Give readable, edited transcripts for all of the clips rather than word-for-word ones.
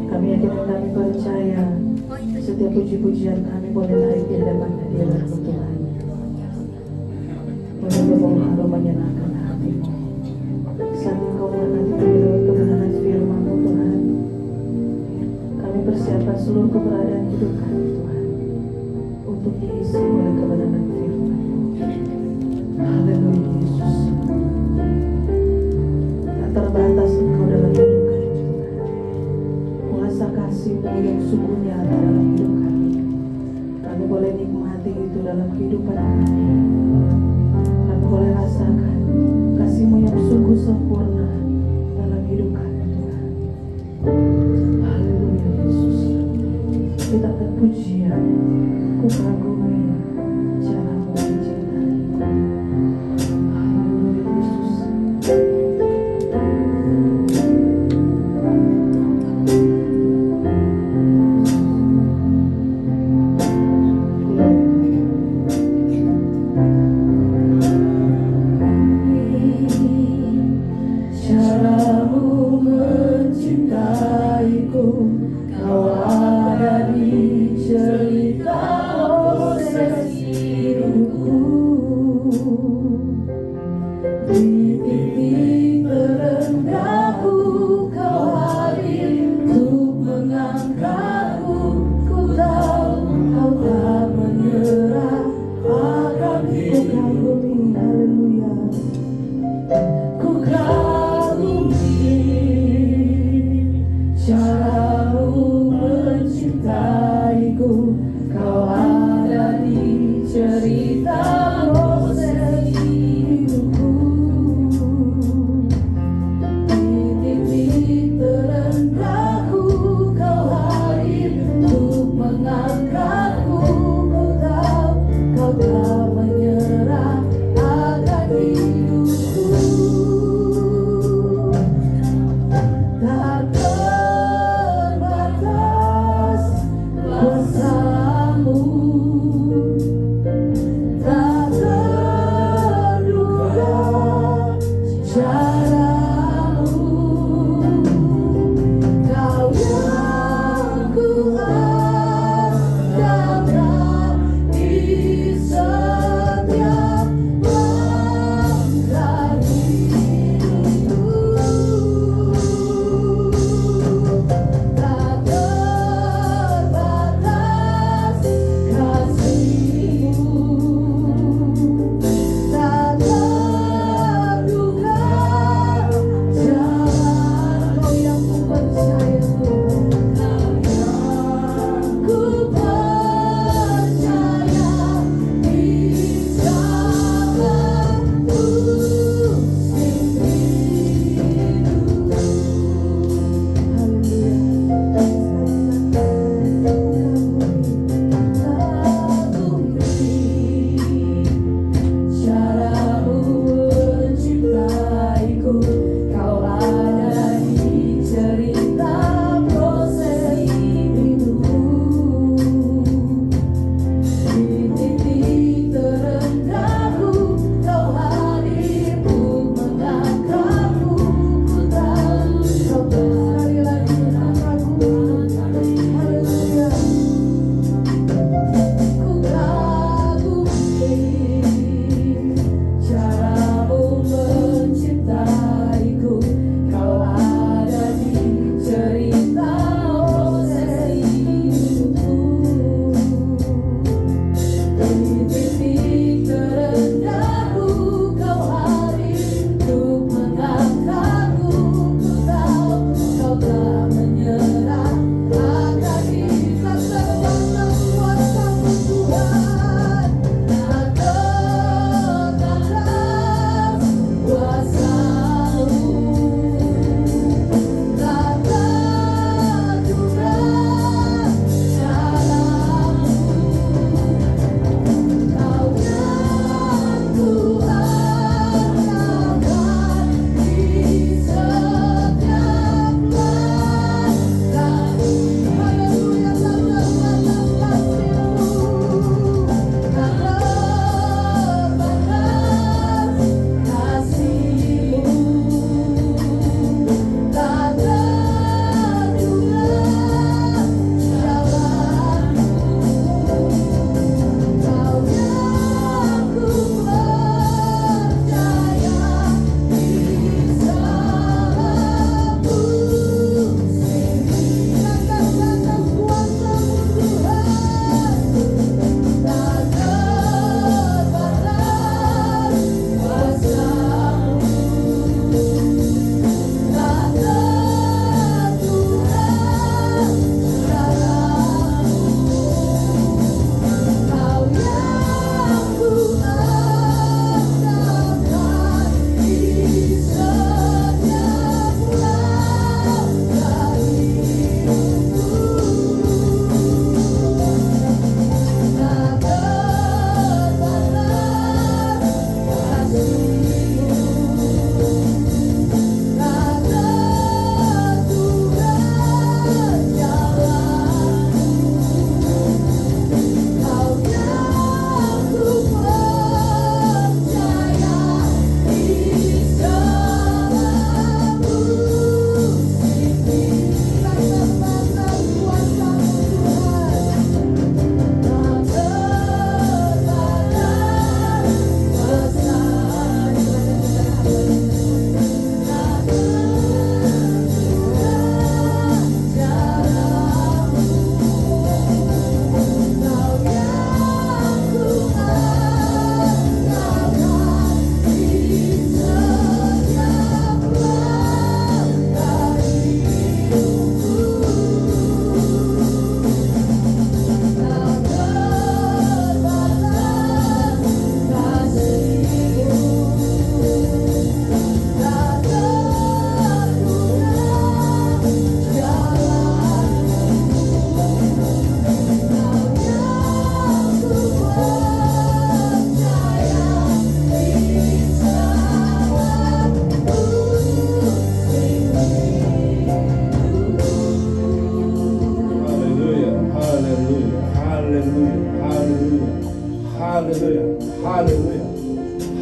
Kami yakin dan kami percaya setiap puji-pujian kami boleh naik di hadapan hadirat Tuhan. Berbau harum menyenangkan hatimu. Saat Engkau menanti kebenaran firman-Mu Tuhan, kami persiapkan seluruh keberadaan hidup kami Tuhan untuk diisi oleh kebenaran firman-Mu. Haleluya Yesus. Tak terbatas Engkau dalam hidup kami Tuhan. Kuasa kasih-Mu yang sungguh nyata dalam hidup kami. Kami boleh nikmati itu dalam kehidupan kami. Kami boleh rasakan kasih-Mu yang sungguh sempurna dalam hidup kami Tuhan. Haleluya Yesus. Kita akan pujian, ku kagumi cara-Mu mencintai. Haleluya Yesus. Cara-Mu mencintaiku, Kau ada di cerita proses hidupku. Di titik terendahku, Kau hadir untuk mengangkatku. Ku tahu Kau tak menyerah akan hidupku. Haleluya. Ku cara-Mu mencintaiku, Kau ada di cerita proses hidupku. Di titik terendahku, Kau hadir untuk mengangkatku. Ku tahu Kau tak menyerah akan hidupku. Tak terbatas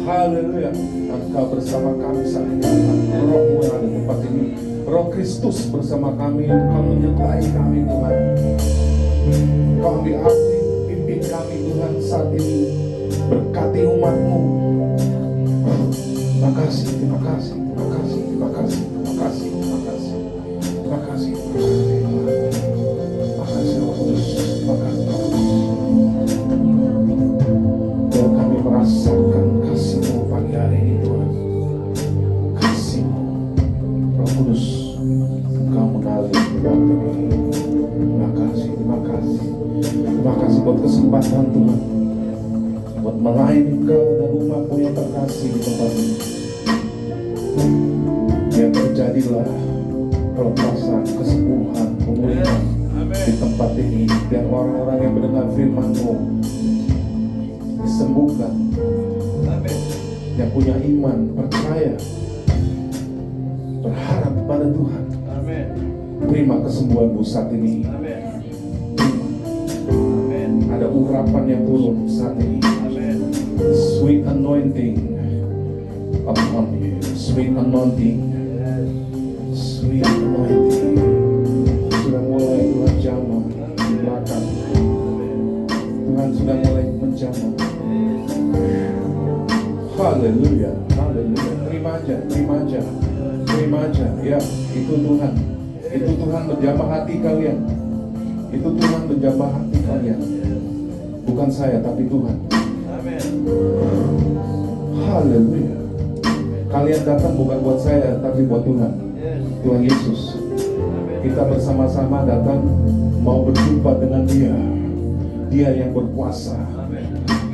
Haleluya. Engkau bersama kami saat ini Tuhan. Roh-Mu yang ada di tempat ini, Roh Kristus bersama kami. Engkau menyertai kami Tuhan. Engkau ambil arti, pimpin kami Tuhan saat ini. Berkati umat-Mu. Terima kasih, terima kasih, terima kasih, terima kasih, terima kasih, terima kasih, terima kasih, terima kasih, Roh Kudus, terima kasih, Roh Kudus. Biar kami merasakan kasih-Mu pagi hari ini Tuhan. Kasih-Mu, Roh Kudus, Engkau mengalir di waktu ini. Terima kasih, terima kasih, terima kasih buat kesempatan Tuhan, buat melayani Engkau dan umat-Mu yang terkasih di tempat ini. Yang terjadilah pelepasan, kesembuhan, pemulihan di tempat ini. Dan orang-orang yang mendengar firman-Mu disembuhkan. Yang punya iman, percaya, berharap pada Tuhan. Terima kesembuhan-Mu saat ini. Ada urapan yang turun saat ini. Sweet anointing upon you. Sweet anointing. Sweet anointing. Sudah mulai Tuhan jamah di belakang. Tuhan sudah mulai menjamah. Haleluya, haleluya. Terima aja, terima aja, terima aja. Ya, itu Tuhan. Itu Tuhan menjamah hati kalian. Itu Tuhan menjamah hati kalian. Bukan saya, tapi Tuhan. Haleluya. Kalian datang bukan buat saya, tapi buat Tuhan. Tuhan Yesus. Kita bersama-sama datang mau berjumpa dengan Dia. Dia yang berkuasa,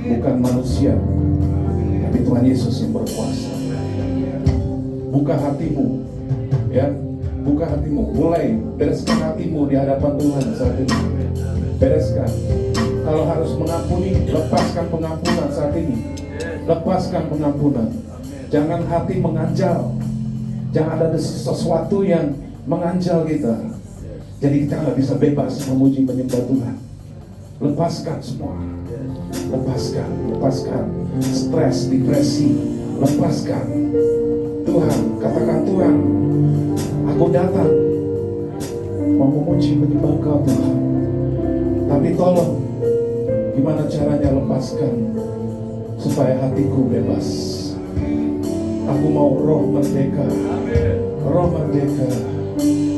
bukan manusia, tapi Tuhan Yesus yang berkuasa. Buka hatimu, ya, buka hatimu. Mulai bereskan hatimu di hadapan Tuhan saat ini. Bereskan. Kalau harus mengampuni, lepaskan pengampunan saat ini. Lepaskan pengampunan. Jangan hati menganjal. Jangan ada sesuatu yang menganjal kita. Jadi kita nggak bisa bebas memuji menyembah Tuhan. Lepaskan semua. Lepaskan, lepaskan stres, depresi. Lepaskan. Tuhan, katakan Tuhan, aku datang mau memuji menyembah Kau Tuhan. Tapi tolong, gimana caranya lepaskan supaya hatiku bebas. Aku mau roh merdeka, roh merdeka,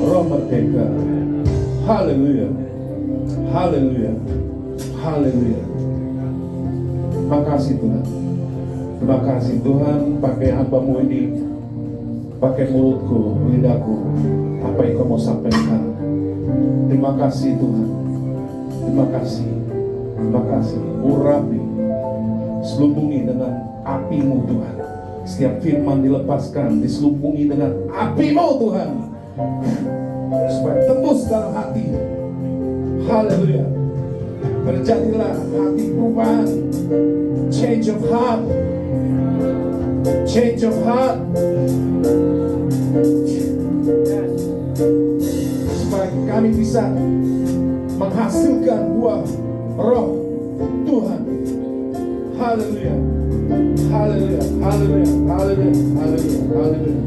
roh merdeka. Haleluya, haleluya, haleluya. Terima kasih Tuhan. Terima kasih Tuhan, pakai hamba-Mu ini, pakai mulutku, lidahku, apa yang Kau mau sampaikan. Terima kasih Tuhan. Terima kasih. Terima kasih. Urapi, selubungi dengan api-Mu Tuhan. Setiap firman dilepaskan, diselubungi dengan api-Mu Tuhan, supaya tembus dalam hati. Haleluya. Terjadilah hati perubahan. Change of heart. Change of heart. Supaya kami bisa menghasilkan buah roh Tuhan. Haleluya. Haleluya. Haleluya. Haleluya. Haleluya. Haleluya.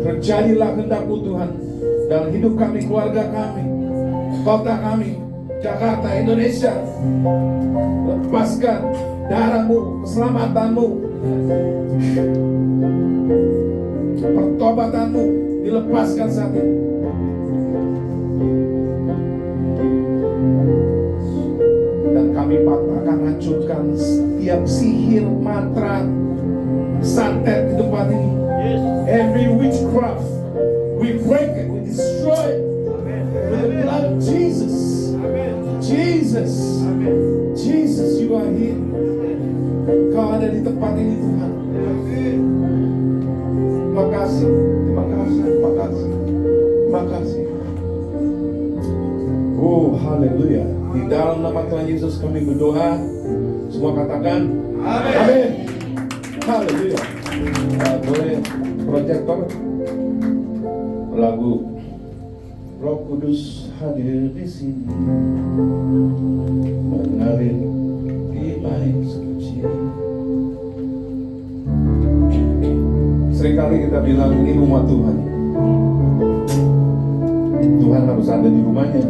Terjadilah kehendak-Mu Tuhan dalam hidup kami, keluarga kami, kota kami, Jakarta, Indonesia. Lepaskan darah-Mu, keselamatan-Mu, pertobatan-Mu dilepaskan saat ini. Dan kami akan hancurkan setiap sihir, mantra, santet di tempat ini. Every witchcraft, we break it, we destroy it with the blood of Jesus. Jesus, Jesus, you are here. Kau ada di tempat ini Tuhan. Terima kasih, terima kasih, terima kasih, terima kasih. Oh, haleluya. Di dalam nama Tuhan Yesus kami berdoa. Semua katakan amin. Amin. Haleluya. Boleh proyektor lagu Roh Kudus hadir di sini, mengalir di air suci. Seringkali kita bilang ini rumah Tuhan. Tuhan harus ada di rumahnya.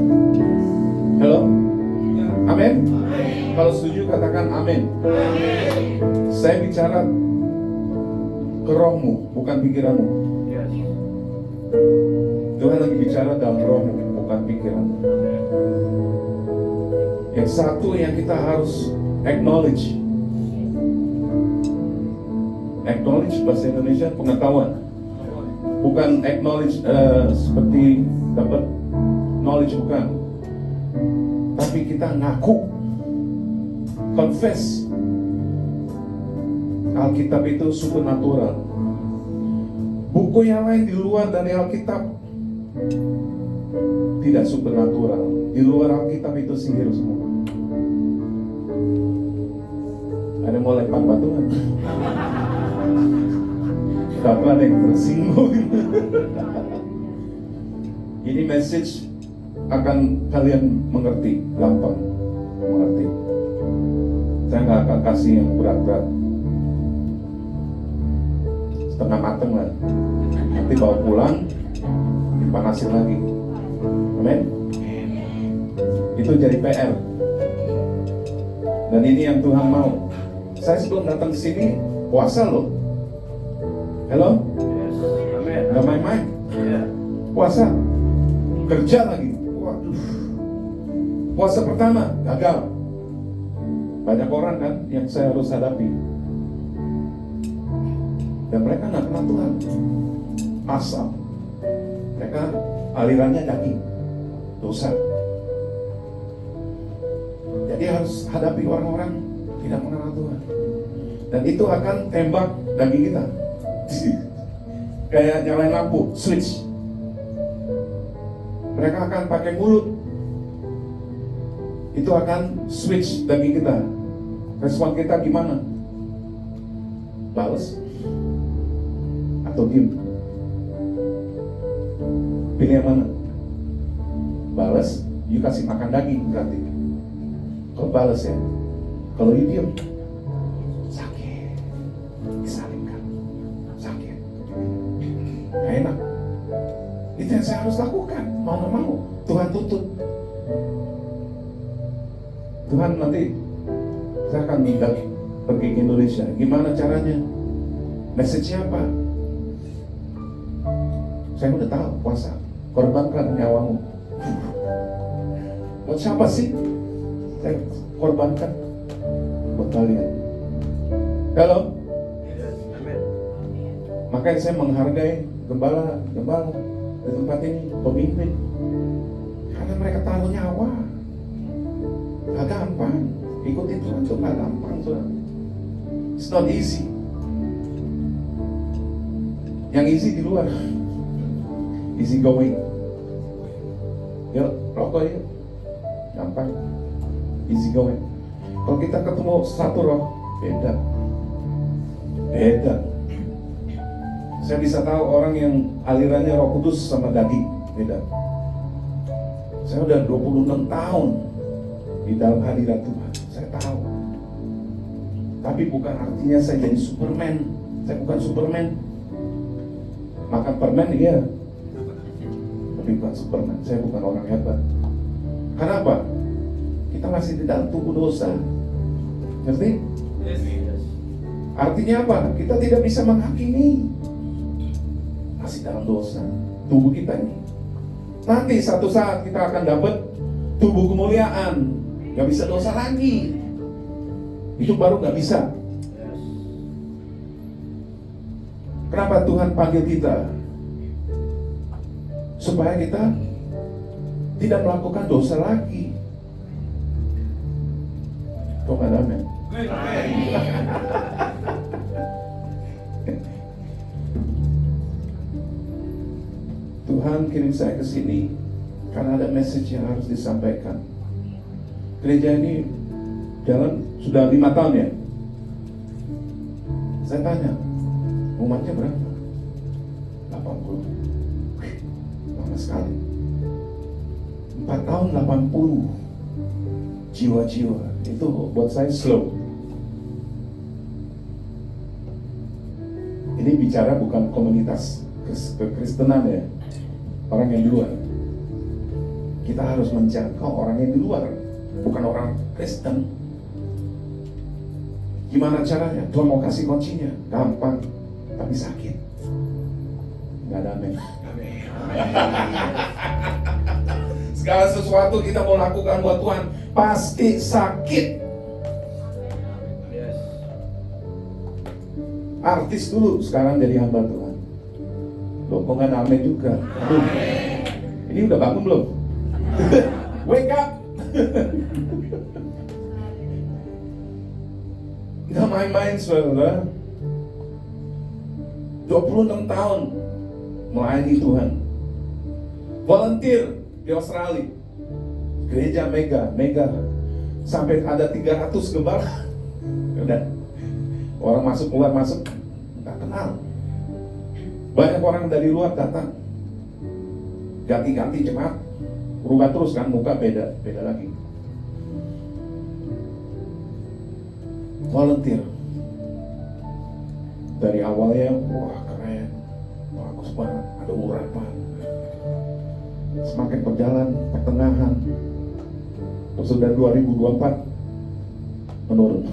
Halo? Amin? Kalau setuju katakan amin. Saya bicara ke rohmu, bukan pikiranmu. Tuhan lagi bicara dalam rohmu, bukan pikiranmu. Yang satu yang kita harus acknowledge. Acknowledge bahasa Indonesia pengetahuan. Bukan acknowledge seperti dapat knowledge, bukan. Tapi kita ngaku, confess. Alkitab itu supernatural. Buku yang lain di luar dari Alkitab tidak supernatural. Di luar Alkitab itu sihir semua. Ada yang mau lempar batuan? Tapi ada yang tersinggung. Ini message akan kalian mengerti, gampang mengerti. Saya nggak akan kasih yang berat-berat, setengah mateng lah. Nanti bawa pulang, dipanasin lagi. Amin. Itu jadi PR. Dan ini yang Tuhan mau. Saya sebelum datang ke sini puasa loh. Halo? Gak main-main. Puasa. Kerja lagi. Waduh. Puasa pertama gagal. Banyak orang kan yang saya harus hadapi. Dan mereka gak kenal Tuhan. Asal. Mereka alirannya daging, dosa. Jadi harus hadapi orang-orang tidak mengenal Tuhan. Dan itu akan tembak daging kita. Kayak nyalain lampu, switch. Mereka akan pakai mulut. Itu akan switch daging kita. Respon kita gimana? Balas atau diem? Pilih yang mana? Balas, you kasih makan daging berarti. Kalau balas ya. Kalau you diem, sakit, disalibkan, sakit, gak enak. Itu yang saya harus lakukan, mau gak mau. Tuhan tuntut. Tuhan nanti saya akan minta pergi ke Indonesia. Gimana caranya? Message-nya apa? Saya udah tahu, puasa. Korbankan nyawamu. Buat siapa sih? Saya korbankan buat kalian. Halo? Makanya saya menghargai gembala di tempat ini, pemimpin. Karena mereka taruh nyawa. Gak gampang. Ikutin Tuhan itu gak gampang, saudara. It's not easy. Yang easy di luar. Easy going. Yuk, rokok yuk. Gampang. Easy going. Kalau kita ketemu satu roh, beda. Saya bisa tahu orang yang alirannya Roh Kudus sama daging, beda. Saya udah 26 tahun di dalam hadirat Tuhan. Saya tahu. Tapi bukan artinya saya jadi Superman. Saya bukan Superman. Makan permen iya, tapi bukan Superman. Saya bukan orang hebat. Kenapa? Kita masih di dalam tubuh dosa. Ngerti? Artinya apa? Kita tidak bisa menghakimi. Masih dalam dosa tubuh kita ini. Nanti satu saat kita akan dapat tubuh kemuliaan, gak bisa dosa lagi. Itu baru gak bisa. Kenapa Tuhan panggil kita? Supaya kita tidak melakukan dosa lagi. Kok gak ada amin? Tuhan kirim saya ke sini karena ada message yang harus disampaikan. Gereja ini jalan sudah 5 tahun ya. Saya tanya, umatnya berapa? 80. Lama sekali. 4 tahun 80 jiwa-jiwa. Itu buat saya slow. Ini bicara bukan komunitas kekristenan ya, orang yang di luar. Kita harus menjangkau orang yang di luar, bukan orang Kristen. Gimana caranya? Tuhan mau kasih kuncinya, gampang, tapi sakit. Nggak ada amin. Segala sesuatu kita mau lakukan buat Tuhan pasti sakit. Artis dulu, sekarang jadi hamba Tuhan. Loh, kok nggak ada amin juga? Aduh, ini udah bangun belum? Wake up! Nggak main-main, saudara. 26 tahun melayani Tuhan. Volunteer di Australia. Gereja mega. Sampai ada 300 gembala. Udah. Orang masuk, keluar, masuk. Nggak kenal. Banyak orang dari luar datang. Ganti-ganti jemaat. Berubah terus kan, muka beda lagi. Volunteer. Dari awalnya, wah keren, bagus banget, ada urapan. Semakin berjalan, pertengahan, terus sudah 2024 menurun.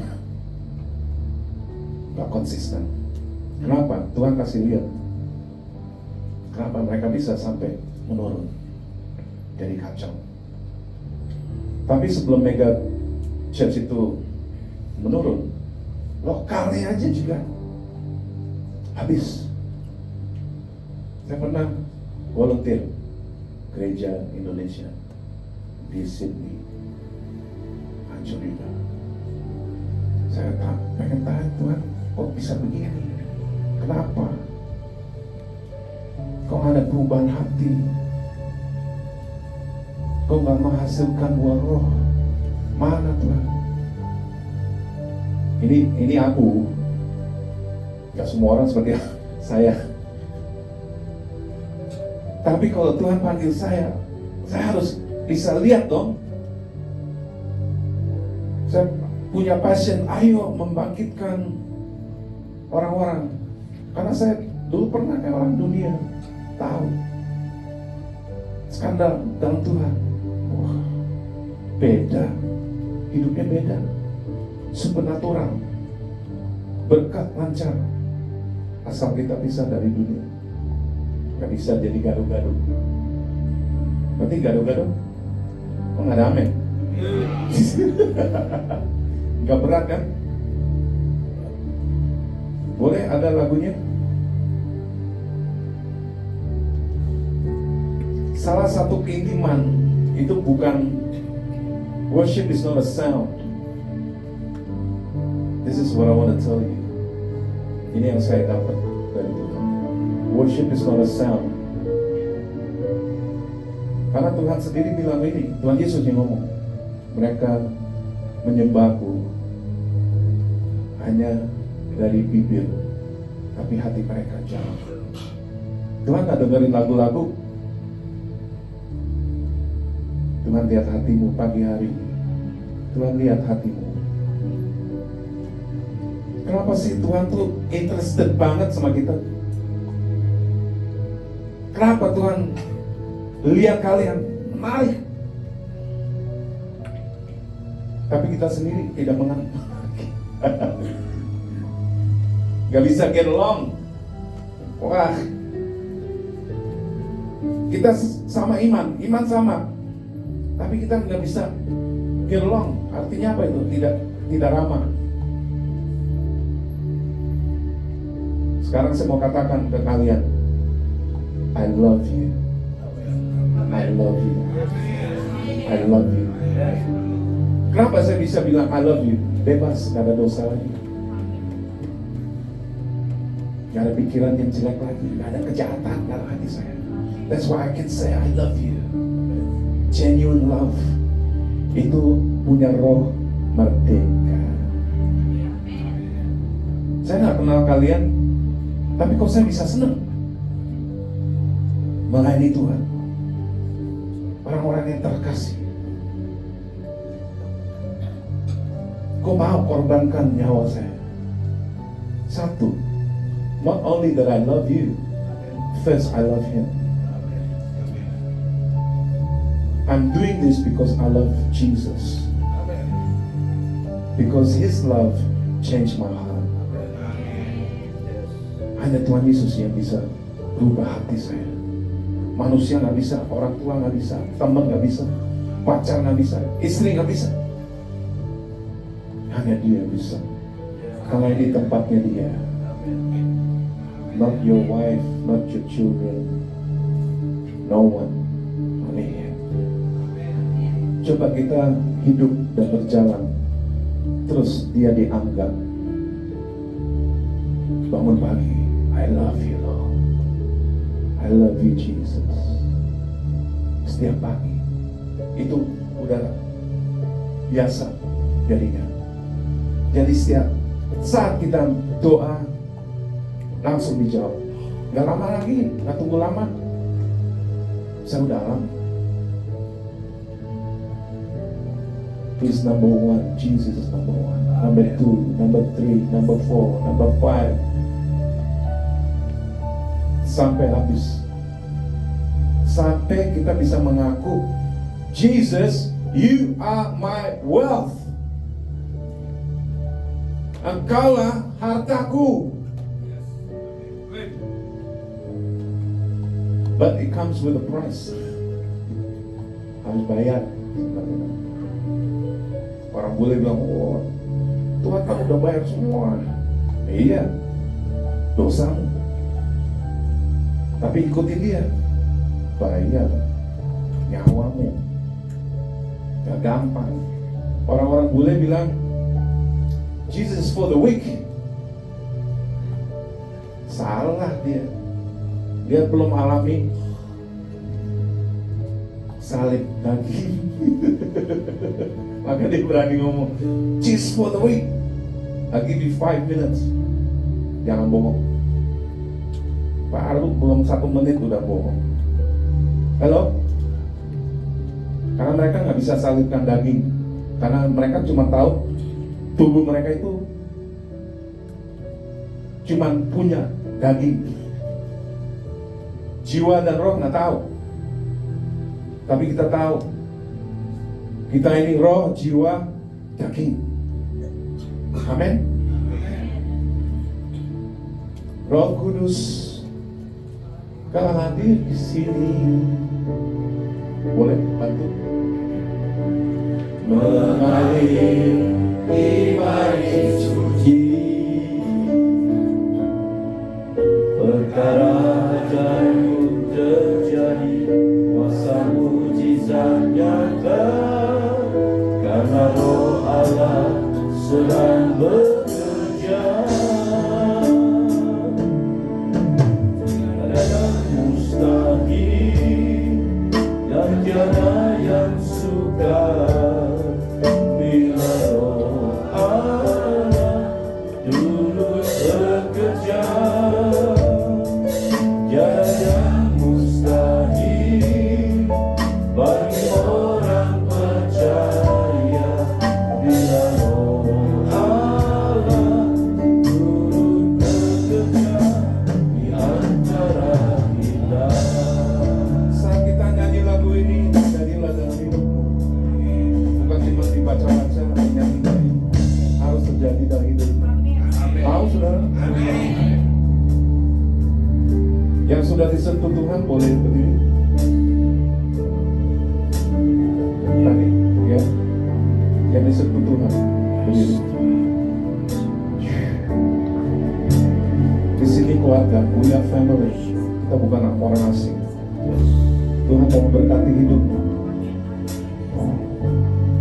Gak konsisten. Kenapa? Tuhan kasih lihat. Kenapa mereka bisa sampai menurun? Jadi kacau. Tapi sebelum mega church itu menurun, lokalnya aja juga habis. Saya pernah volunteer gereja Indonesia di Sydney, hancur juga. Saya pengen tahu Tuhan, kok bisa begini? Kenapa? Kok ada perubahan hati? Kok nggak menghasilkan buah roh? Mana Tuhan? Ini aku. Gak semua orang seperti saya. Tapi kalau Tuhan panggil saya harus bisa lihat dong. Saya punya passion, ayo membangkitkan orang-orang. Karena saya dulu pernah kayak orang dunia, tahu skandal dalam Tuhan. Wah, beda, hidupnya beda, supernatural, berkat lancar. Asal kita bisa dari dunia, gak bisa jadi gaduh-gaduh. Berarti gaduh-gaduh, kok gak ada amin? Gak berat kan? Boleh ada lagunya? Salah satu keintiman itu bukan, worship is not a sound. This is what I want to tell you. Ini yang saya dapat dari Tuhan. Worship is not a sound. Karena Tuhan sendiri bilang ini, Tuhan Yesus yang ngomong, mereka menyembahku hanya dari bibir, tapi hati mereka jauh. Tuhan gak dengerin lagu-lagu. Tuhan lihat hatimu pagi hari. Tuhan lihat hatimu. Kenapa sih Tuhan tuh interested banget sama kita? Kenapa Tuhan lihat kalian menarik? Tapi kita sendiri tidak mengerti. Gak bisa get along. Wah, kita sama iman sama, tapi kita nggak bisa get along. Artinya apa itu? Tidak ramah. Sekarang saya mau katakan ke kalian, I love you. I love you. I love you. Kenapa saya bisa bilang I love you? Bebas, gak ada dosa lagi. Gak ada pikiran yang jelek lagi, gak ada kejahatan dalam hati saya. That's why I can say I love you. Genuine love itu punya roh merdeka. Saya gak kenal kalian, tapi kok saya bisa senang melayani Tuhan. Orang-orang yang terkasih. Kok mau korbankan nyawa saya? Satu, Not only that I love you, first I love Him. I'm doing this because I love Jesus. Because His love changed my heart. Hanya Tuhan Yesus yang bisa berubah hati saya. Manusia nggak bisa, orang tua nggak bisa, teman nggak bisa, pacar nggak bisa, istri nggak bisa. Hanya Dia bisa. Karena ini tempatnya Dia. Not your wife, not your children, no one, only Him. Coba kita hidup dan berjalan, terus Dia dianggap. Bangun pagi, I love you Lord, I love you Jesus. Setiap pagi, itu udah biasa jadinya. Jadi setiap saat kita doa, langsung dijawab. Gak lama lagi, gak tunggu lama. Saya udah alami. He's number one, Jesus is number one. Number two, number three, number four, number five. Sampai habis. Sampai kita bisa mengaku, Jesus, you are my wealth. Engkaulah hartaku. But it comes with a price. Harus bayar. Orang boleh bilang, oh Tuhan kan udah bayar semua. Iya, dosamu. Tapi ikutin Dia, bayar nyawamu. Gak gampang. Orang-orang boleh bilang, Jesus is for the weak. Salah dia. Dia belum alami salib daging. Maka dia berani ngomong, Jesus for the weak. I'll give you 5 minutes. Jangan bohong. Baru belum 1 menit udah bohong. Halo? Karena mereka nggak bisa salibkan daging. Karena mereka cuma tahu tubuh mereka itu cuma punya daging. Jiwa dan roh nggak tahu. Tapi kita tahu. Kita ini roh, jiwa, daging. Amin. Roh Kudus kalau hadir di sini, boleh bantu mengalir ibadah suci, perkara ajaib terjadi, kuasa mujizat nyata, karena Roh Allah sedang bekerja. Ada yang mustahil dan tiada yang sukar. Bila Roh Allah turut bekerja, tiada yang mustahil bagi orang percaya. Bila Roh Allah turut bekerja di antara kita. Saat kita nyanyi lagu ini, jadilah dalam hidupmu. Bukan cuma dibaca-baca, nyanyi-nyanyi. Harus terjadi dalam hidupmu. Mau saudara? Yang sudah disentuh Tuhan boleh berdiri. Tadi, ya. Yang disentuh Tuhan berdiri. Di sini keluarga, we are family. Kita bukan orang asing. Tuhan mau memberkati hidupmu.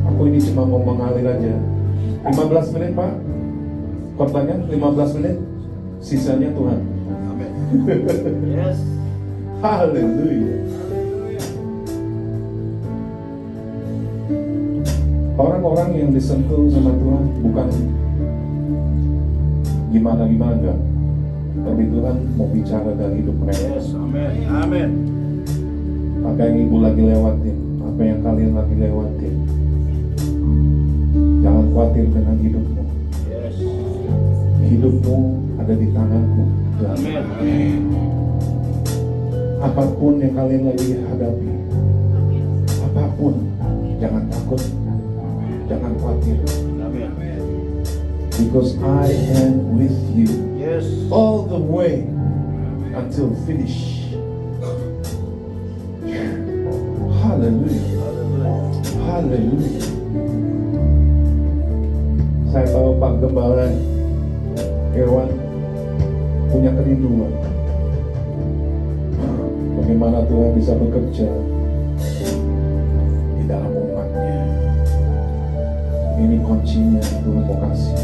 Aku ini cuma mau mengalir aja. 15 menit Pak. Korbannya 15 menit. Sisanya Tuhan. Amin. Yes. Haleluya. Orang-orang yang disentuh sama Tuhan bukan gimana-gimana enggak. Tapi Tuhan mau bicara dalam hidup mereka. Yes. Amin. Amin. Apa yang ibu lagi lewatin, apa yang kalian lagi lewatin, jangan khawatir dengan hidupmu. Yes. Hidupmu ada di tanganku. dalam Amin. Amin. Apapun yang kalian lagi hadapi, apapun, jangan takut, jangan khawatir. Amin. Because I am with you Yes. all the way until finish. Hallelujah. Hallelujah. Hallelujah. Saya tahu Pak Gembala Irwan punya kerinduan. Bagaimana Tuhan bisa bekerja di dalam umatnya. Ini kuncinya Tuhan mau kasih.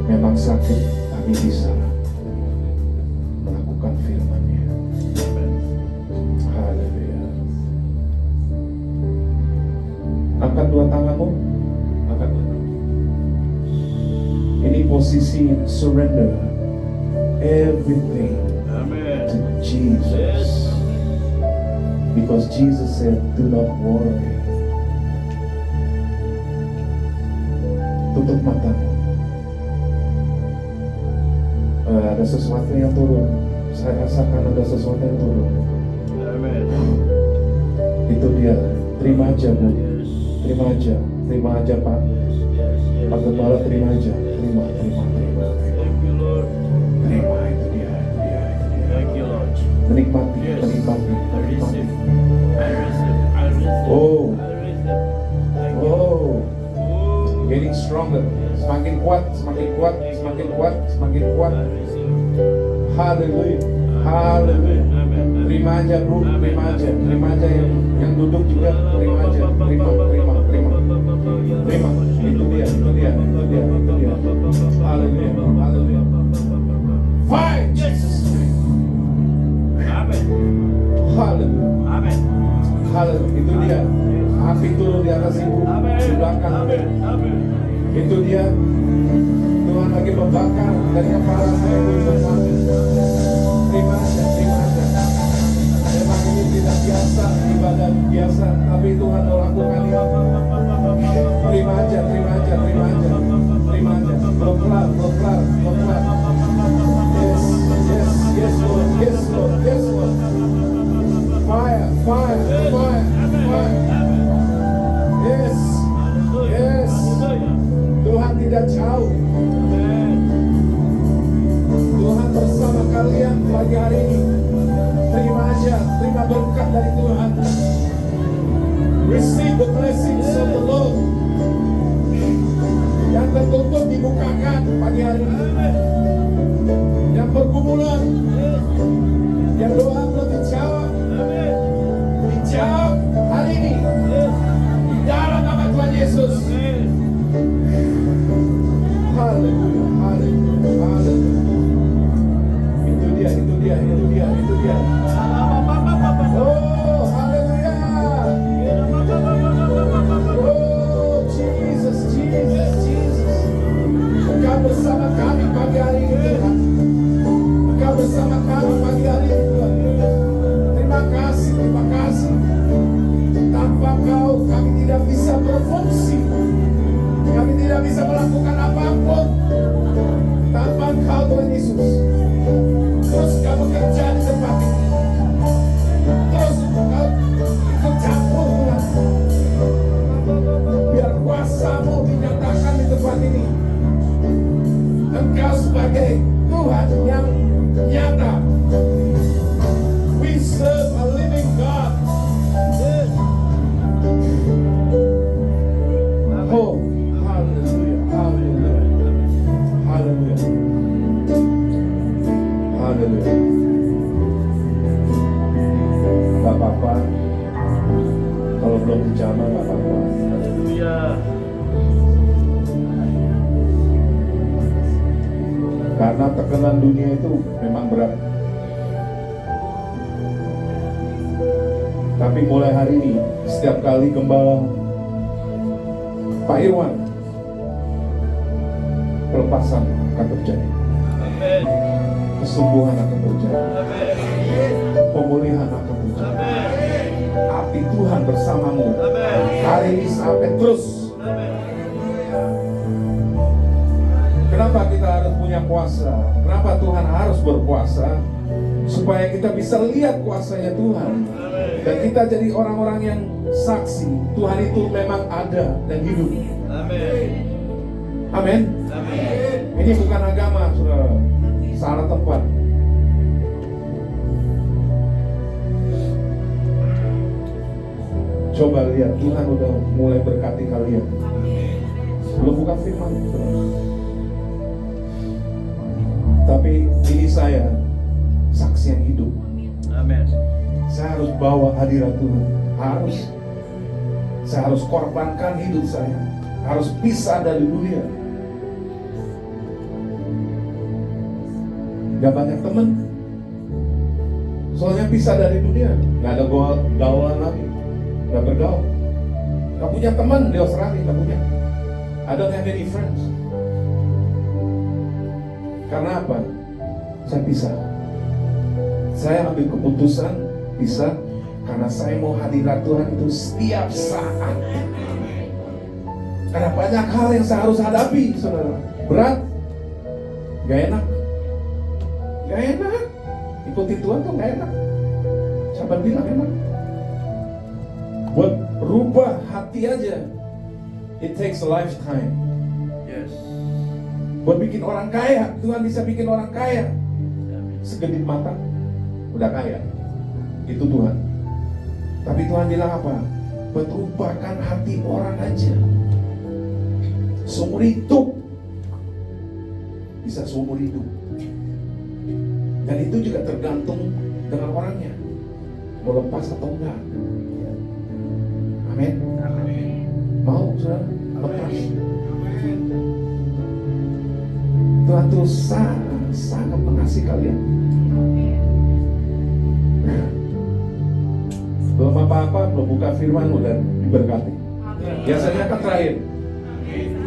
Memang sakit tapi bisa melakukan firman-Nya. Haleluya. Angkat dua tanganmu. Angkat dua tangan. Ini posisi surrender everything Amen. to Jesus. Because Jesus said, do not worry. Tutup matamu. Ada sesuatu yang turun. Saya rasakan ada sesuatu yang turun. Amen. Itu dia. Terima aja, Bu. Yes. Terima aja. Terima aja, Pak. Yes. Yes. Pak Gembala, terima aja. Terima. Thank you, Lord. Terima, itu dia. Thank you, Lord. Menikmati. Yes. Menikmati. I receive. I receive. I receive. Oh. I receive. Thank you. Oh. Oh. Getting stronger. Semakin kuat, semakin kuat, semakin kuat, semakin kuat. I receive. Haleluya. Haleluya. Amen. Terima aja, Bu. Terima aja. Terima aja yang duduk juga. Terima aja. Terima. Terima. Itu dia. Haleluya. Haleluya. Fight Jesus. Amen. Haleluya. Amen. Haleluya. Itu dia. Api turun di atas ibu. Amen. Di belakang. Amen. Amen. Itu dia. Tuhan lagi membakar dari kepala saya. Terima aja. Memang ini tidak biasa, ibadah biasa, tapi Tuhan mau lakukan ini. Terima aja. Belum kelar. Yes, Lord. Fire. Yes. Tuhan tidak jauh. Tuhan bersama kalian pagi hari ini. Terima aja, terima berkat dari Tuhan. Receive the blessings of the Lord. Yang tertutup dibukakan pagi hari ini. Yang pergumulan, yang doa belum dijawab, dijawab hari ini. Di dalam nama Tuhan Yesus. Haleluya. Itu dia. Oh, haleluya. Oh, Jesus. Engkau bersama kami pagi hari ini, Tuhan. Engkau bersama kami pagi hari ini, Tuhan. Terima kasih. Tanpa Engkau kami tidak bisa berfungsi. Kami tidak bisa melakukan apapun tanpa Engkau, Tuhan Yesus. Terus Engkau bekerja di tempat ini. Terus Engkau ikut campur, Tuhan. Biar kuasa-Mu dinyatakan di tempat ini. Engkau sebagai Tuhan yang nyata. We serve a living God. Oh, haleluya. Gak apa-apa. Kalau belum dijamah gak apa-apa. Haleluya. Karena tekanan dunia itu memang berat. Tapi mulai hari ini, setiap kali Gembala Pak Irwan, pelepasan akan terjadi. Amen. Kesembuhan akan terjadi. Amen. Pemulihan akan terjadi. Amen. Api Tuhan bersamamu. Amen. Hari ini sampai terus. Amen. Kenapa kita harus kuasa. Kenapa Tuhan harus berkuasa? Supaya kita bisa lihat kuasanya Tuhan. Dan kita jadi orang-orang yang saksi Tuhan itu memang ada dan hidup. Amin. Amin. Amin. Ini bukan agama, saudara. Salah tempat. Coba lihat, Tuhan udah mulai berkati kalian. Belum buka firman, saudara. Tapi ini saya saksi yang hidup. Amin. Saya harus bawa hadirat Tuhan. Harus. Saya harus korbankan hidup saya. Harus pisah dari dunia. Gak banyak teman. Soalnya pisah dari dunia. Gak ada gaulan lagi. Gak bergaul. Gak punya teman di Australia. Gak punya. I don't have any friends. Karena apa? Saya pisah. Saya ambil keputusan pisah karena saya mau hadirat Tuhan itu setiap saat. Karena banyak hal yang saya harus hadapi, saudara. Berat, gak enak. Gak enak. Ikuti Tuhan tuh gak enak. Siapa bilang enak? Buat rubah hati aja, it takes a lifetime. Yes. Buat bikin orang kaya, Tuhan bisa bikin orang kaya. Segedip mata, udah kaya. Itu Tuhan. Tapi Tuhan bilang apa? Buat rubahkan hati orang aja. Seumur hidup. Bisa seumur hidup. Dan itu juga tergantung dengan orangnya. Mau lepas atau enggak. Amin. Mau saudara lepas. Tuhan tuh sangat mengasihi kalian. Belum apa-apa, belum buka firman udah diberkati. Biasanya kan terakhir.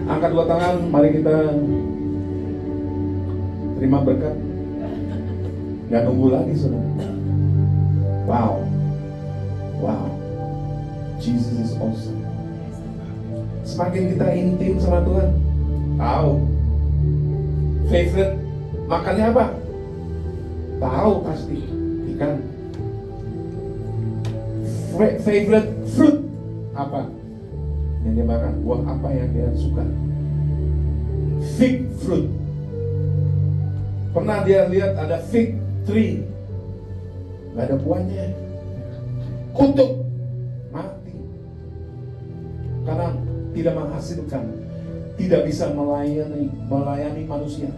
Angkat dua tangan, mari kita terima berkat. Gak nunggu lagi saudara. Wow. Wow. Jesus is awesome. Semakin kita intim sama Tuhan, tahu favorite makannya apa? Tahu pasti ikan. Favorite fruit apa? Yang dia makan, buah apa yang dia suka? Fig fruit. Pernah dia lihat ada fig tree, nggak ada buahnya, kutuk, mati, karena tidak menghasilkan, tidak bisa melayani manusia,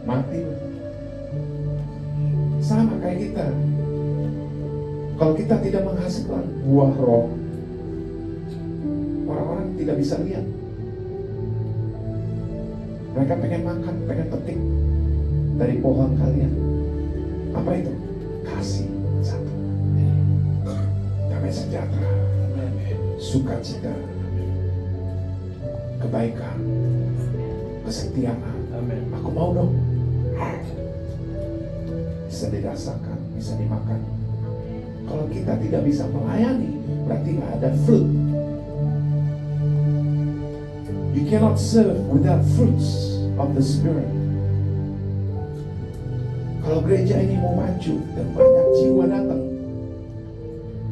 mati. Sama kayak kita. Kalau kita tidak menghasilkan buah roh, orang-orang tidak bisa lihat. Mereka pengen makan, pengen petik dari pohon kalian. Apa itu? Kasih satu, damai sejahtera, sukacita, kebaikan, kesetiaan. Amin. Aku mau dong. Bisa dirasakan, bisa dimakan. Kalau kita tidak bisa melayani, berarti nggak ada fruit. You cannot serve without fruits of the Spirit. Kalau gereja ini mau maju dan banyak jiwa datang,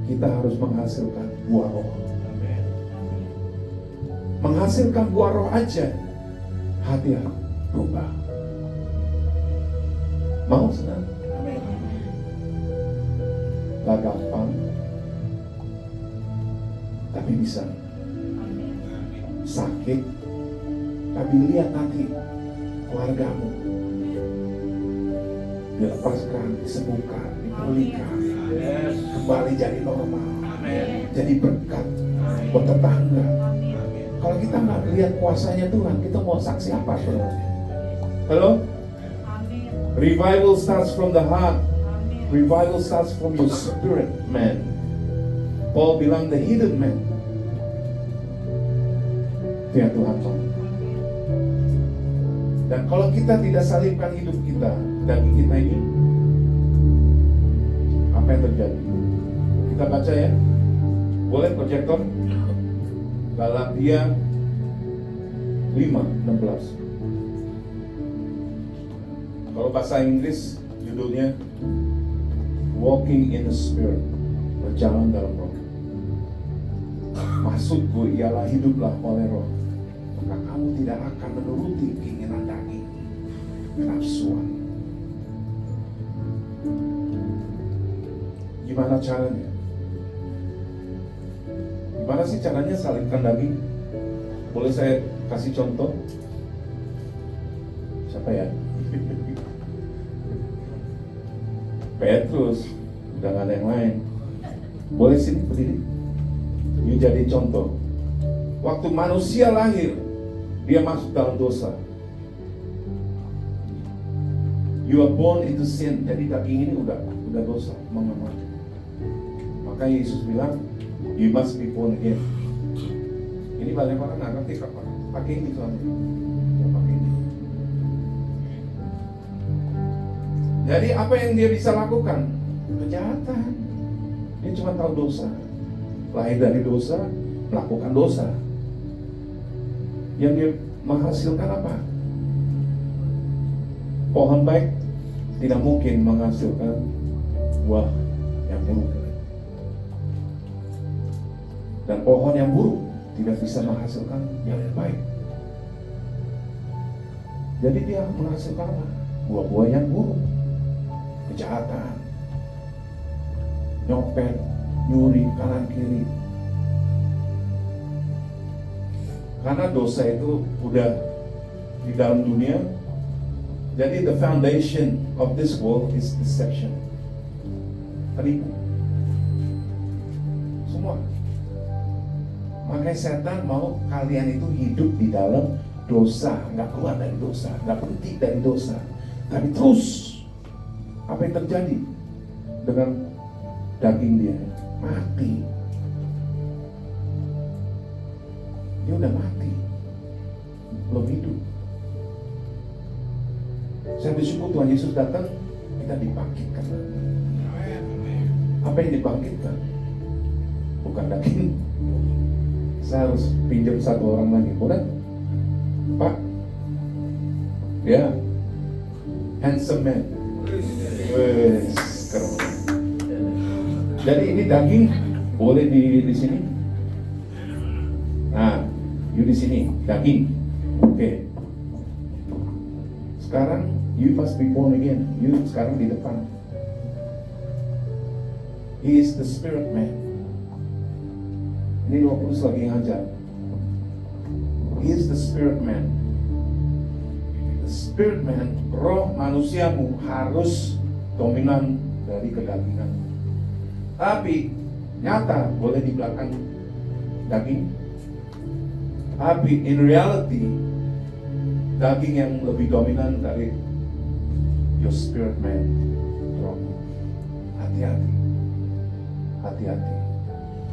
kita harus menghasilkan buah roh. Amin. Menghasilkan buah roh aja, hati berubah. Mau senang? Gak gampang, tapi bisa. Sakit, tapi lihat nanti keluargamu dilepaskan, disembuhkan, dipulihkan, Yes. kembali jadi normal, Amin. jadi berkat buat tetangga. Kalau kita nggak lihat kuasanya Tuhan, kita mau saksi apa, saudara? Halo? Revival starts from the heart. Revival starts from your spirit, man. Paul bilang the hidden man. Itu yang Tuhan mau. Dan kalau kita tidak salibkan hidup kita, daging kita ini, apa yang terjadi? Kita baca ya. Boleh proyektor? Galatia 5:16. Kalau bahasa Inggris judulnya Walking in the Spirit, berjalan dalam roh. Maksudku ialah hiduplah oleh roh, maka kamu tidak akan menuruti keinginan daging, kenafsuan. Gimana caranya? Gimana sih caranya salibkan daging? Boleh saya kasih contoh? Siapa ya? Petrus, udah gak ada yang lain. Boleh sini berdiri? Ini jadi contoh. Waktu manusia lahir, dia masuk dalam dosa. You are born into sin. Jadi daging ini udah dosa, mama. Maka Yesus bilang, you must be born again. Ini banyak orang nggak ngerti kapan. Pakai ini soalnya. Pakai ini. Jadi apa yang dia bisa lakukan? Kejahatan. Dia cuma tahu dosa. Lahir dari dosa, melakukan dosa. Yang dia menghasilkan apa? Pohon baik tidak mungkin menghasilkan buah yang buruk. Dan pohon yang buruk tidak bisa menghasilkan yang baik. Jadi dia menghasilkan apa? Buah-buah yang buruk. Kejahatan, nyopet, nyuri, kanan kiri. Karena dosa itu udah di dalam dunia. Jadi the foundation of this world is deception. Penipu. Semua. Makanya setan mau kalian itu hidup di dalam dosa, nggak keluar dari dosa, nggak berhenti dari dosa, tapi terus. Apa yang terjadi dengan daging dia? Mati. Dia udah mati, belum hidup. Saya bersyukur Tuhan Yesus datang, kita dibangkitkan. Apa yang dibangkitkan? Bukan daging. Saya harus pinjam satu orang lagi, boleh? Pak? Ya, handsome man. Wes, keren. Jadi ini daging boleh di sini. Nah, you di sini daging. Oke. Sekarang you must be born again. You sekarang di depan. He is the spirit man. Ini Roh Kudus lagi ngajar. He is the spirit man. The spirit man, roh manusiamu harus dominan dari kedagingan. Tapi nyata boleh di belakang daging. Tapi in reality daging yang lebih dominan dari your spirit man, roh. Hati-hati. Hati-hati.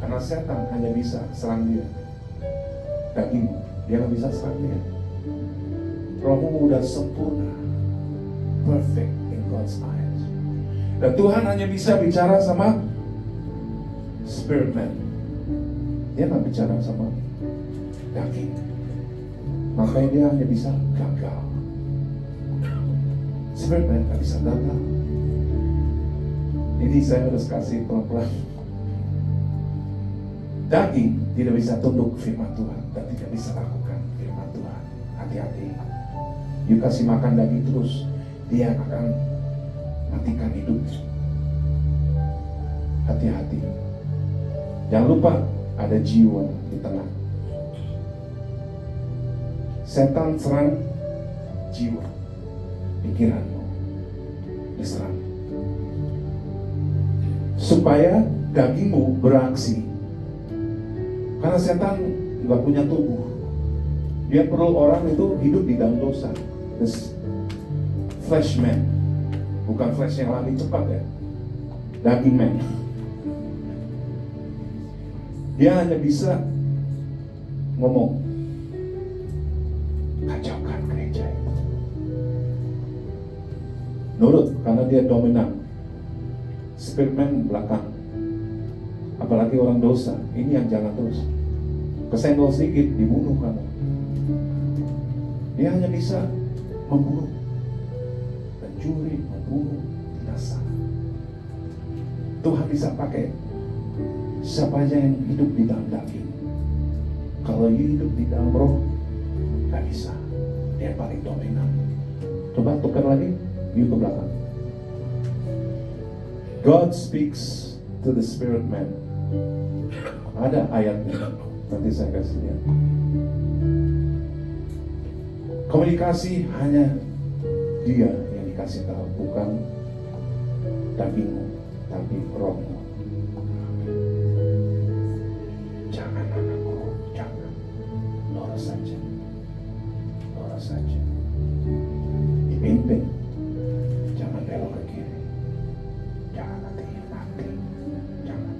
Karena setan hanya bisa serang dia. Dagingmu, dia nggak bisa serang dia. Rohmu udah sempurna, perfect in God's eyes. Dan Tuhan hanya bisa bicara sama spirit man. Dia nggak bicara sama daging. Makanya dia hanya bisa gagal. Spirit man nggak bisa gagal. Ini saya harus kasih pelan-pelan. Daging tidak bisa tunduk firman Tuhan dan tidak bisa lakukan firman Tuhan. Hati-hati. You kasih makan daging terus, dia akan matikan hidup. Hati-hati. Jangan lupa ada jiwa di tengah. Setan serang jiwa, pikiranmu diserang. Supaya dagingmu beraksi. Karena setan nggak punya tubuh. Dia perlu orang itu hidup di dalam dosa. This flesh man. Bukan flash yang lari cepat ya, daging man. Dia hanya bisa ngomong, kacaukan gereja itu. Nurut karena dia dominan. Spirit man belakang. Apalagi orang dosa, ini yang jangan terus. Kesenggol sedikit dibunuh kamu. Dia hanya bisa membunuh dan mencuri, membunuh, tidak salah. Tuhan bisa pakai siapa aja yang hidup di dalam daging. Kalau hidup di dalam roh, gak bisa. Dia paling dominan. Coba tukar lagi, view ke belakang. God speaks to the spirit man. Ada ayatnya, nanti saya kasih lihat. Komunikasi hanya dia yang dikasih tahu, bukan dagingmu, tapi rohmu. Jangan anakku, jangan. Nurut saja. Nurut saja. Dipimpin. Jangan belok ke kiri. Jangan nanti. Jangan.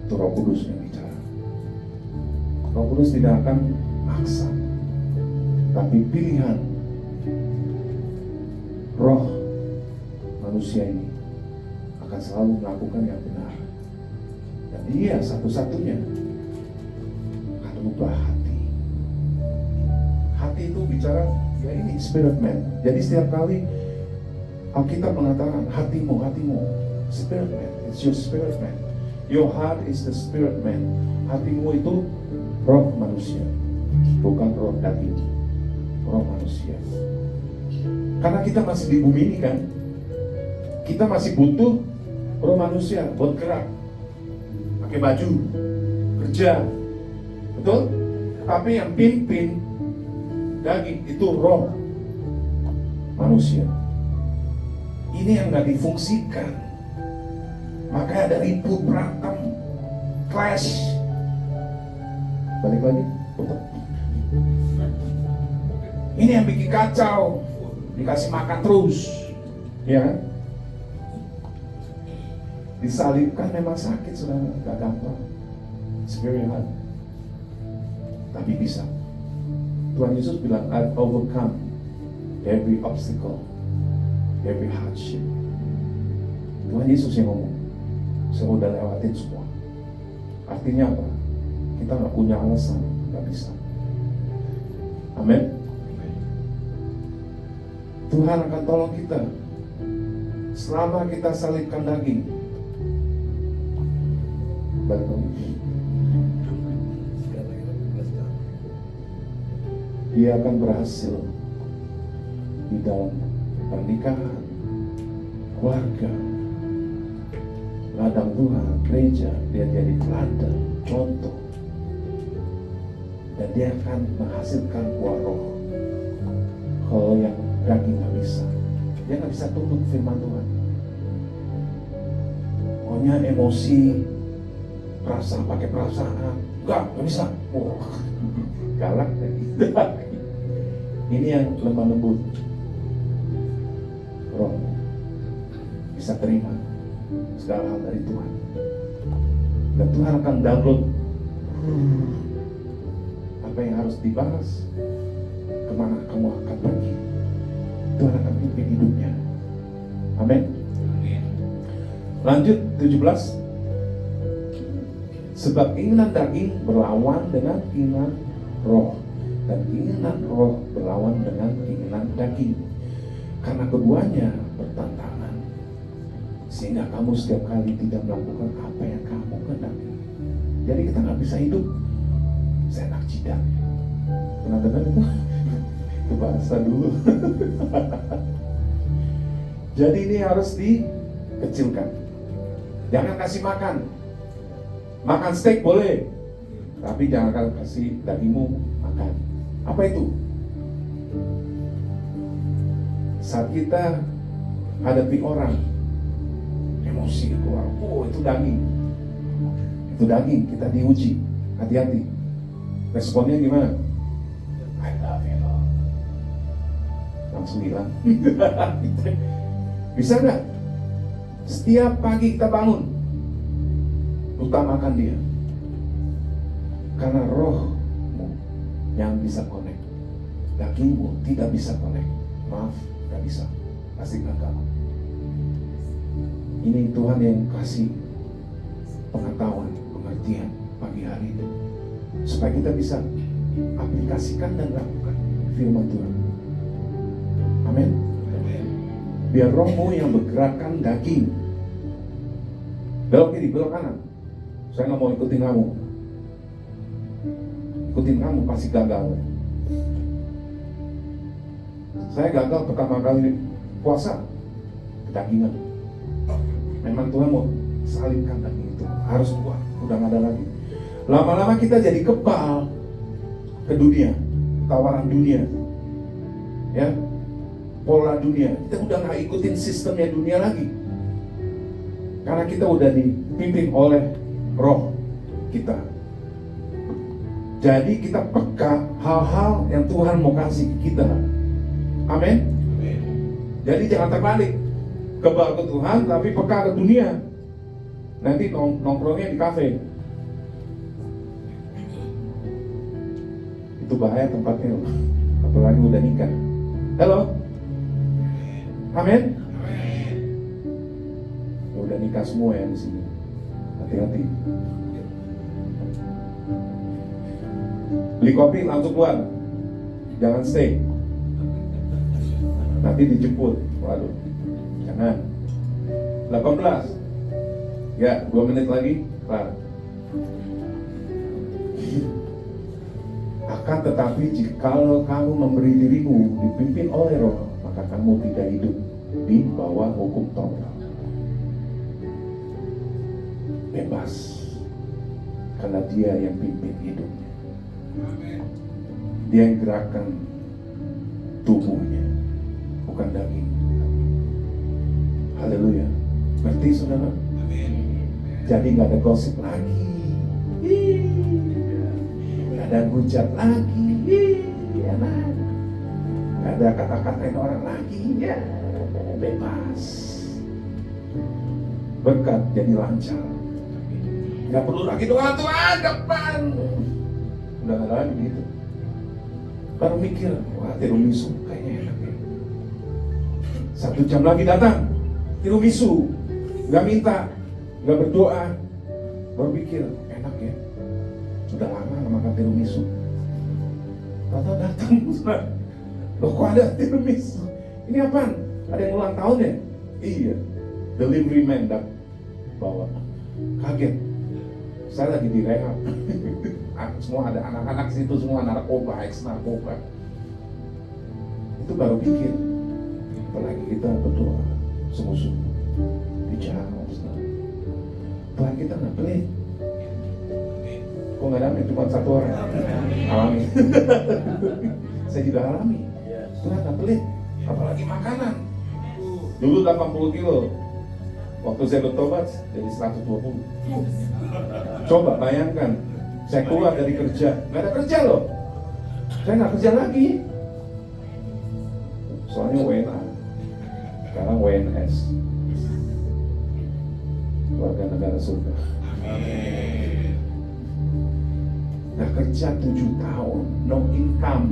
Itu Roh Kudus yang bicara. Roh Kudus tidak akan maksa, tapi pilihan roh manusia ini akan selalu melakukan yang benar. Dan dia satu-satunya akan mengubah hati. Hati itu bicara, ya ini spirit man. Jadi setiap kali Alkitab mengatakan hatimu, spirit man. It's your spirit man. Your heart is the spirit man. Hatimu itu roh manusia, bukan roh daging. Roh manusia. Karena kita masih di bumi ini kan, kita masih butuh roh manusia buat gerak, pakai baju, kerja, betul? Tapi yang pimpin daging itu roh manusia. Ini yang nggak difungsikan, makanya ada ribut, berantem, clash. Balik lagi, betul? Ini yang bikin kacau, dikasih makan terus, ya kan? Disalibkan memang sakit, saudara, gak gampang. It's very hard. Tapi bisa. Tuhan Yesus bilang, I've overcome every obstacle, every hardship. Tuhan Yesus yang ngomong, saya udah lewatin semua. Artinya apa? Kita gak punya alasan, gak bisa. Amin. Tuhan akan tolong kita selama kita salibkan daging. Balik lagi. Dia akan berhasil di dalam pernikahan, keluarga, ladang Tuhan, gereja. Dia jadi teladan, contoh, dan dia akan menghasilkan buah roh. Kalau yang daging nggak bisa, dia nggak bisa tunduk firman Tuhan. Pokoknya emosi, pakai perasaan, nggak bisa. Oh, galak lagi. Ini yang lemah lembut. Roh bisa terima segala hal dari Tuhan, dan Tuhan akan download apa yang harus dibahas, kemana kamu akan pergi. Tuhan akan pimpin hidupnya. Amin. Lanjut 17. Sebab keinginan daging berlawan dengan keinginan roh, dan keinginan roh berlawan dengan keinginan daging. Karena keduanya bertentangan, sehingga kamu setiap kali tidak melakukan apa yang kamu kehendaki. Jadi kita nggak bisa hidup seenak jidat. Pernah dengar itu? Itu bahasa dulu. Jadi ini harus dikecilkan. Jangan kasih makan. Makan steak boleh, tapi jangan kasih dagingmu makan. Apa itu? Saat kita hadapi orang, emosi keluar, oh itu daging. Itu daging, kita diuji. Hati-hati. Responnya gimana? I love you. Langsung hilang. Bisa nggak? Setiap pagi kita bangun, utamakan dia. Karena rohmu yang bisa connect, dagingmu tidak bisa connect. Maaf, gak bisa. Pasti gagal. Ini Tuhan yang kasih pengetahuan, pengertian pagi hari ini, supaya kita bisa aplikasikan dan lakukan firman Tuhan. Amin. Biar rohmu yang bergerakkan daging. Belok kiri, belok kanan. Saya nggak mau ikutin kamu. Ikutin kamu pasti gagal. Saya gagal pertama kali puasa, kedagingan. Memang Tuhan mau salibkan daging itu, harus kuat, udah nggak ada lagi. Lama-lama kita jadi kebal ke dunia, tawaran dunia, ya, pola dunia. Kita udah nggak ikutin sistemnya dunia lagi, karena kita udah dipimpin oleh roh kita. Jadi kita peka hal-hal yang Tuhan mau kasih ke kita. Amin. Jadi jangan terbalik, kebal ke Tuhan tapi peka ke dunia. Nanti nongkrongnya di kafe. Itu bahaya tempatnya, apalagi udah nikah. Halo. Amin. Udah nikah semua ya di sini. Hati-hati. Beli kopi langsung keluar, jangan stay. Nanti dijemput. Waduh, jangan. 18. Ya, 2 menit lagi, kelar. Akan tetapi jikalau kamu memberi dirimu dipimpin oleh roh, maka kamu tidak hidup di bawah hukum Taurat. Bebas, karena Dia yang pimpin hidupnya. Dia yang gerakan tubuhnya, bukan daging. Haleluya. Ngerti saudara? Jadi gak ada gosip lagi, gak ada hujat lagi, gak ada kata-katain orang lagi, ya bebas. Berkat jadi lancar. Gak perlu lagi doa Tuhan depan. Udah gak ada lagi gitu. Baru mikir, wah tiramisu kayaknya enak ya. 1 jam lagi datang tiramisu, gak minta, gak berdoa, baru pikir enak ya. Sudah lama gak makan tiramisu. Tahu-tahu datang, loh kok ada tiramisu? Ini apaan? Ada yang ulang tahun ya? Iya, delivery man bawa. Kaget. Saya lagi direhab. Semua ada anak-anak situ, semua narkoba, ex-narkoba. Itu baru pikir. Apalagi kita berdoa sungguh-sungguh, dijawab. Tuhan kita nggak pelit. Kok nggak ada? Cuma 1 orang alami. Saya juga alami. Tuhan nggak pelit. Apalagi makanan. Dulu 80 kilo. Waktu saya bertobat jadi 120. Coba bayangkan, saya keluar dari kerja, nggak ada kerja loh. Saya nggak kerja lagi. Soalnya WNA, sekarang WNS, warga negara surga. Nggak kerja 7 tahun, no income,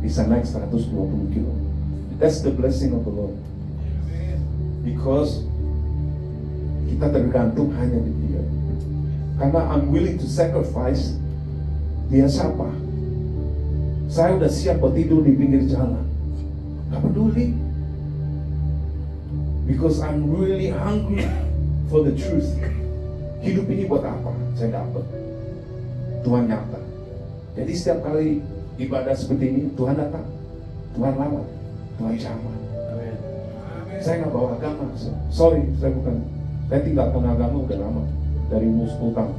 bisa naik 120 kilo. That's the blessing of the Lord. Because kita tergantung hanya di Dia. Karena I'm willing to sacrifice. Dia siapa? Saya udah siap buat tidur di pinggir jalan, gak peduli. Because I'm really hungry for the truth. Hidup ini buat apa? Saya dapat. Tuhan nyata. Jadi setiap kali ibadah seperti ini, Tuhan datang, Tuhan lawat, Tuhan jamah. Saya nggak bawa agama, sorry, saya tinggalkan agama udah lama, dari umur 10 tahun.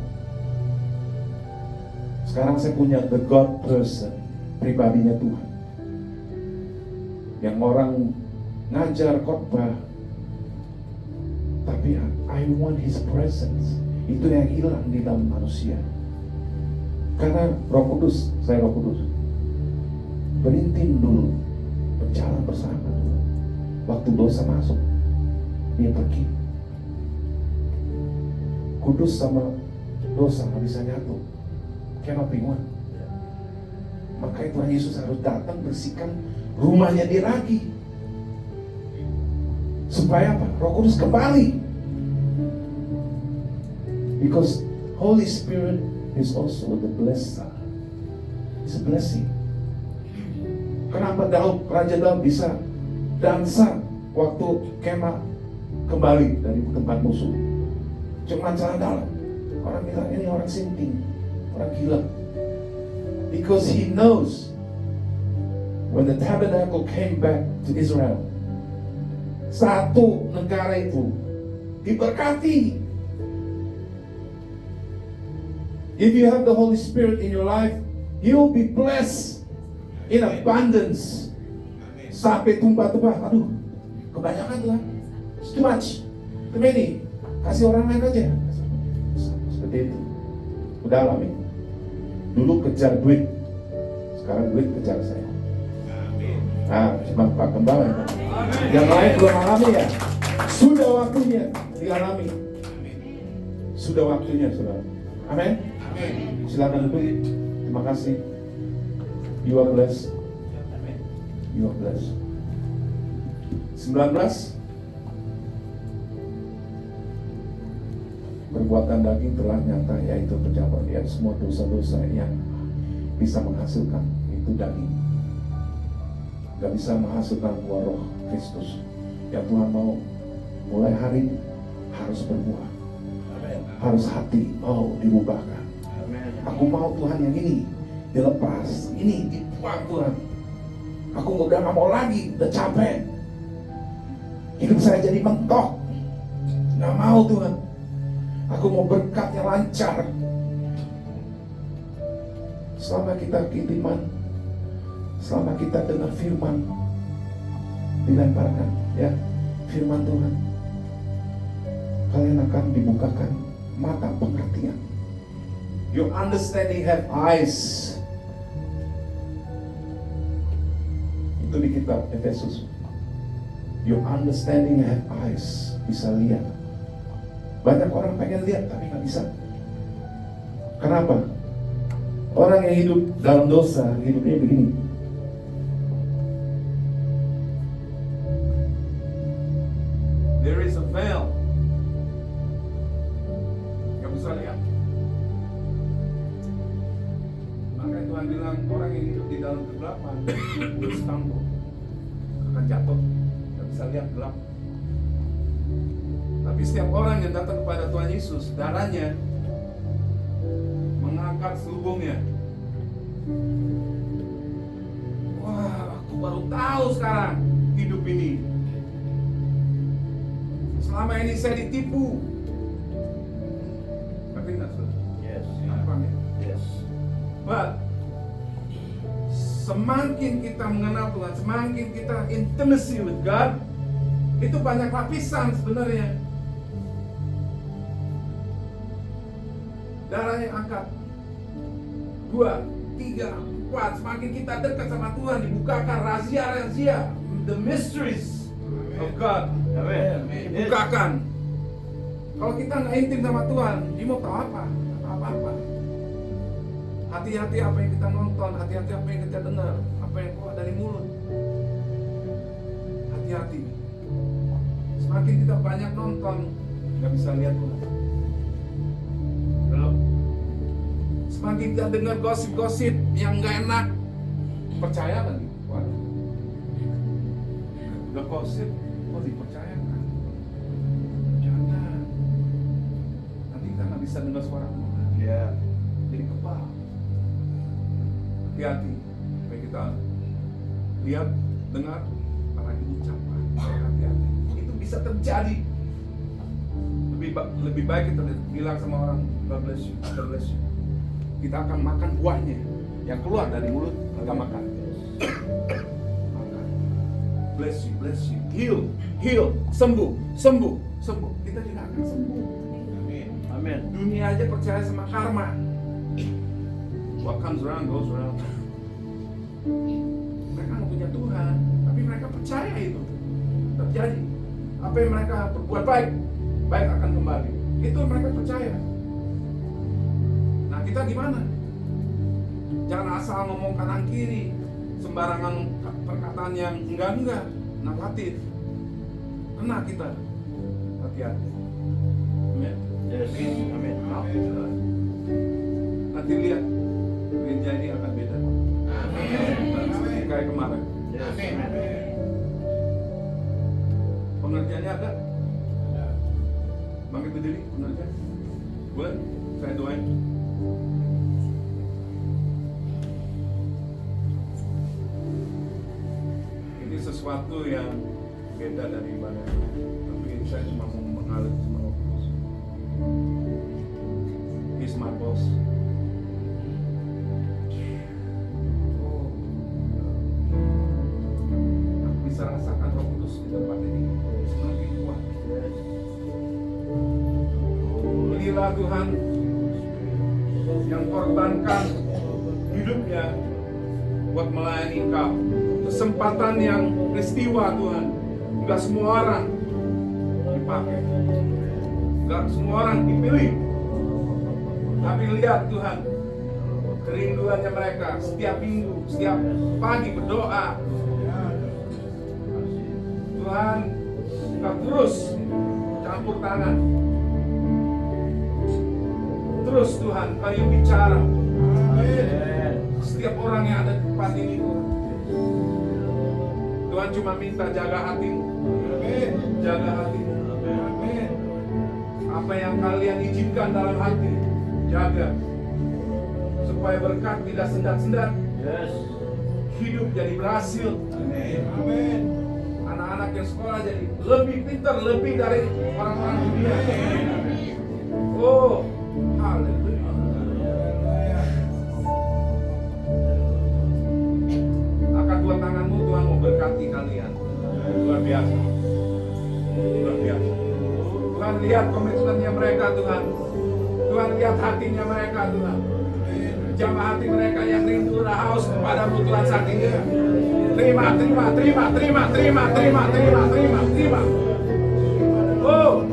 Sekarang saya punya the God person, pribadinya Tuhan. Yang orang ngajar khotbah, tapi I want His presence. Itu yang hilang di dalam manusia. Karena Roh Kudus, saya Roh Kudus, berintin dulu, berjalan bersama. Waktu dosa masuk, Dia pergi. Kudus sama dosa nggak bisa nyatu, kayak pinguan. Maka Tuhan Yesus harus datang bersihkan rumahnya Dia lagi, supaya apa? Roh Kudus kembali. Because Holy Spirit is also the blesser. It's a blessing. Kenapa Raja Daud bisa dansa waktu kemah kembali dari tempat musuh. Cuma cara dalam. Orang bilang ini orang sinting, orang gila. Because he knows when the tabernacle came back to Israel, satu negara itu diberkati. If you have the Holy Spirit in your life, you'll be blessed in abundance. Sampai tumpah-tumpah, aduh, kebanyakan Tuhan. It's too much, too many. Kasih orang lain aja. Seperti itu. Udah alami. Dulu kejar duit, sekarang duit kejar saya. Nah, cuma Pak Gembala. Yang lain belum alami ya. Sudah waktunya dialami. Sudah waktunya, saudara. Amin. Silakan duduk. Terima kasih. You are blessed. You are blessed. 19. Perbuatan daging telah nyata, yaitu tercapai lihat semua dosa-dosa yang bisa menghasilkan itu daging. Gak bisa menghasilkan buah roh Kristus. Yang Tuhan mau mulai hari ini harus berbuah. Harus hati mau dirubahkan. Aku mau Tuhan yang ini dilepas, ini dibuang Tuhan. Aku udah gak mau lagi, udah capek. Hidup saya jadi mentok. Gak mau Tuhan. Aku mau berkatnya lancar. Selama kita kiriman, selama kita dengar firman, dilemparkan ya firman Tuhan, kalian akan dibukakan mata pengertian. Your understanding have eyes. Itu di kitab Efesus. Your understanding have eyes, bisa lihat. Banyak orang pengen lihat tapi nggak bisa. Kenapa? Orang yang hidup dalam dosa, hidupnya begini. There is a veil. Gak bisa lihat. Maka Tuhan bilang orang yang hidup di dalam kegelapan will stumble, akan jatuh, gak bisa lihat gelap. Tapi setiap orang yang datang kepada Tuhan Yesus, darahnya mengangkat selubungnya. Wah, aku baru tahu sekarang hidup ini. Selama ini saya ditipu. Tapi enggak sudah. Yes. Apa nih? Yes. But semakin kita mengenal Tuhan, semakin kita intimacy with God, itu banyak lapisan sebenarnya. Darahnya angkat 2, 3, 4. Semakin kita dekat sama Tuhan, dibukakan rahasia-rahasia, the mysteries of God. Amen. Dibukakan. Kalau kita nggak intim sama Tuhan, dia mau tahu apa? Apa-apa. Hati-hati apa yang kita nonton, hati-hati apa yang kita dengar, apa yang keluar dari mulut. Hati-hati. Semakin kita banyak nonton, nggak bisa lihat Tuhan. Semakin kita dengar gosip-gosip yang nggak enak, percaya lagi. Waduh, udah gosip, kok dipercayakan? Jangan. Nanti kita nggak bisa dengar suara Tuhan. Ya. Jadi kebal. Hati-hati. Supaya kita lihat, dengar, apalagi ucapan. Hati-hati. Itu bisa terjadi. Lebih baik kita bilang sama orang, God bless you, God bless you. Kita akan makan buahnya yang keluar dari mulut, kita makan. Makan. Bless you, heal, sembuh. Kita juga akan sembuh. Amin. Amin. Dunia aja percaya sama karma. What comes around goes around. Mereka nggak punya Tuhan, tapi mereka percaya itu terjadi. Apa yang mereka berbuat baik akan kembali. Itu mereka percaya. Nah, kita gimana? Jangan asal ngomong kanan kiri, sembarangan perkataan yang enggak, negatif. Kena kita. Hati-hati. Amin. Yes. Amin. Nanti lihat gereja ini akan beda. Seperti kayak kemarin. Yes. Pekerjaannya ada? Bangkit berdiri, benar. Boleh? Saya doain. Ini sesuatu yang beda dari ibadah. Tapi saya cuma mau mengalir sama Roh Kudus. He's my boss. Aku bisa rasakan Roh Kudus di tempat ini semakin kuat. Inilah Tuhan yang korbankan hidupnya buat melayani Engkau. Kesempatan yang peristiwa Tuhan, enggak semua orang dipakai, enggak semua orang dipilih. Tapi lihat Tuhan, kerinduannya mereka setiap minggu, setiap pagi berdoa. Tuhan, Engkau terus campur tangan. Terus Tuhan, Kau yang bicara. Setiap orang yang ada di tempat ini Tuhan. Tuhan cuma minta jaga hatimu. Jaga hatimu. Apa yang kalian izinkan dalam hati, jaga. Supaya berkat tidak sendat-sendat. Hidup jadi berhasil. Anak-anak yang sekolah jadi lebih pintar, lebih dari orang-orang dunia. Oh, haleluya. Angkat dua tanganmu, Tuhan mau berkati kalian. Luar biasa. Luar biasa. Tuhan lihat komitmennya mereka Tuhan. Tuhan lihat hatinya mereka Tuhan. Jamah hati mereka yang rindu dan haus kepadamu Tuhan saat ini. Terima. Oh.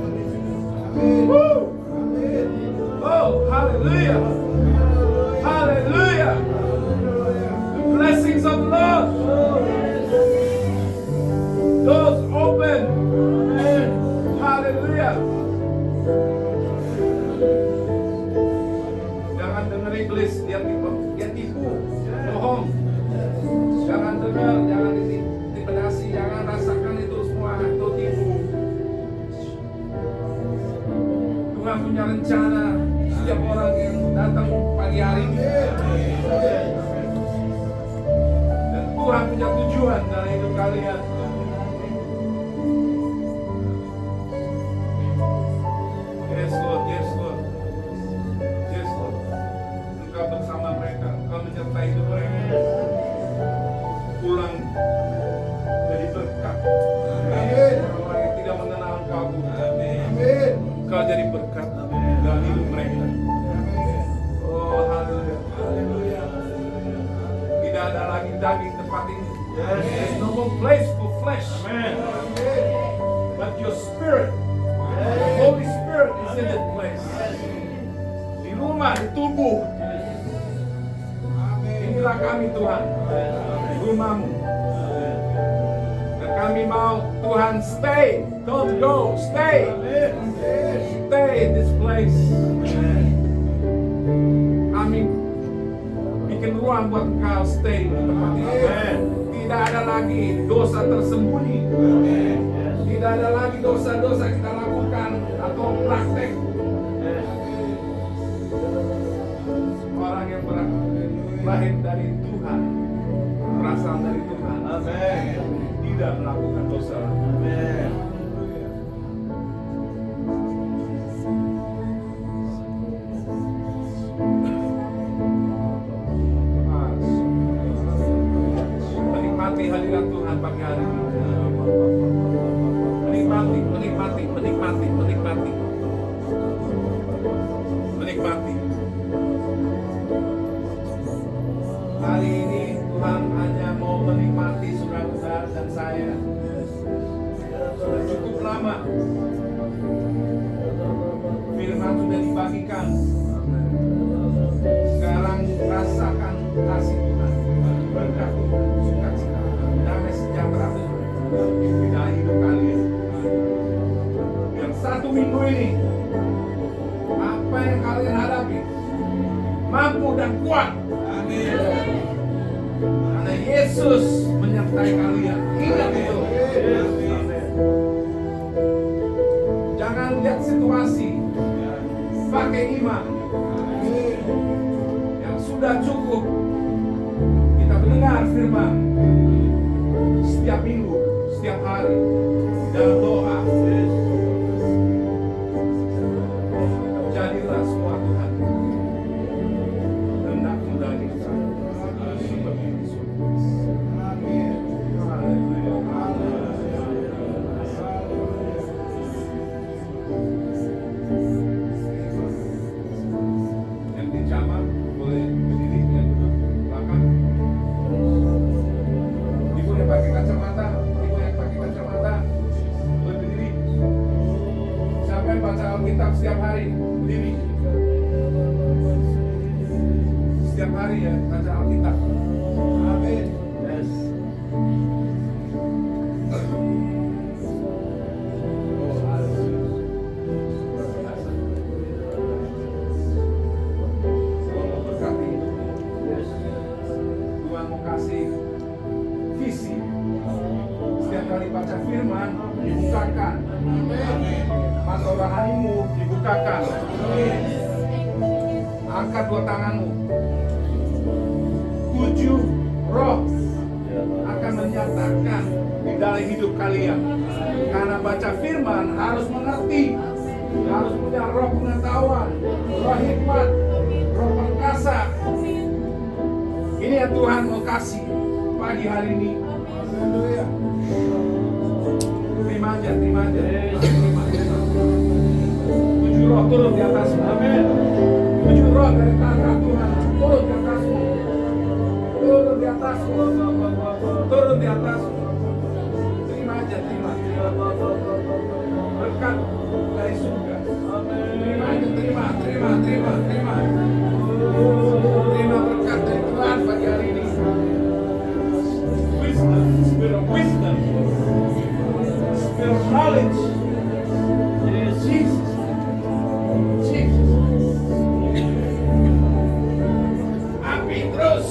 Oh, hallelujah. Hallelujah. The blessings of love. Doors open. Hallelujah. Jangan dengar iblis, dia tipu, bohong. Jangan dengar, jangan intimidasi, jangan rasakan itu semua itu tipu. Tuhan punya rencana setiap orang yang datang pagi hari ini. Dan Tuhan punya tujuan dalam hidup kalian. Yes Lord, yes Lord. Yes Lord. Engkau bersama mereka, Engkau menyertai hidup mereka. Pulang jadi berkat. Orang-orang yang tidak mengenal Engkau Tuhan. Engkau jadi berkat dalam hidup mereka. Oh, haleluya. Tidak ada lagi daging tempat ini. There's no more place for flesh. But your spirit, the Holy Spirit is in that place. Di rumah, di tubuh. Inilah kami Tuhan, rumahmu. Dan kami mau Tuhan stay, don't go, stay. Stay in this place. Kami bikin ruang buat Engkau stay di tempat ini. Tidak ada lagi dosa tersembunyi. Tidak ada lagi dosa-dosa kita lakukan atau praktek. Orang yang lahir dari Tuhan, berasal dari Tuhan, tidak melakukan dosa. Menikmati hadirat Tuhan pagi hari ini. Menikmati. Hari ini Tuhan hanya mau menikmati saudara dan saya. Sudah cukup lama firman sudah dibagikan. Sekarang rasakan kasih Tuhan, berkat Tuhan, sukacita, damai sejahtera Tuhan di dalam hidup kalian. Yang satu minggu ini, apa yang kalian hadapi mampu dan kuat. Amin. Karena Yesus menyertai kalian. Ingat itu. lihat situasi, pakai iman. Yang sudah cukup kita mendengar firman setiap minggu, setiap hari dalam doa. Jadilah semua Tuhan kehendak-Mu dalam hidup kami. Seperti di surga. Amin. Haleluya. Yang di kamar boleh berdiri, yang duduk belakang. Ibu yang pakai kacamata boleh berdiri. Siapa yang baca Alkitab setiap hari? Berdiri. Setiap hari ya baca Alkitab. Amin. Yes. Tuhan mau berkati. Tuhan mau kasih visi. Setiap kali baca firman dibukakan. Mata rohanimu dibukakan. Angkat dua tanganmu. 7 roh akan menyatakan di dalam hidup kalian. Karena baca firman harus mengerti, harus punya roh pengetahuan, roh hikmat, roh perkasa. Ini yang Tuhan mau kasih pagi hari ini. Haleluya. Terima aja. 7 roh turun di atasmu. Amin. 7 roh dari tangan Tuhan turun di atasmu. Turun di atasmu. Terima aja. Berkat dari surga. Terima aja, terima. Terima berkat dari Tuhan pagi hari ini. Wisdom, spirit of wisdom, spirit of knowledge. Jesus. Api terus.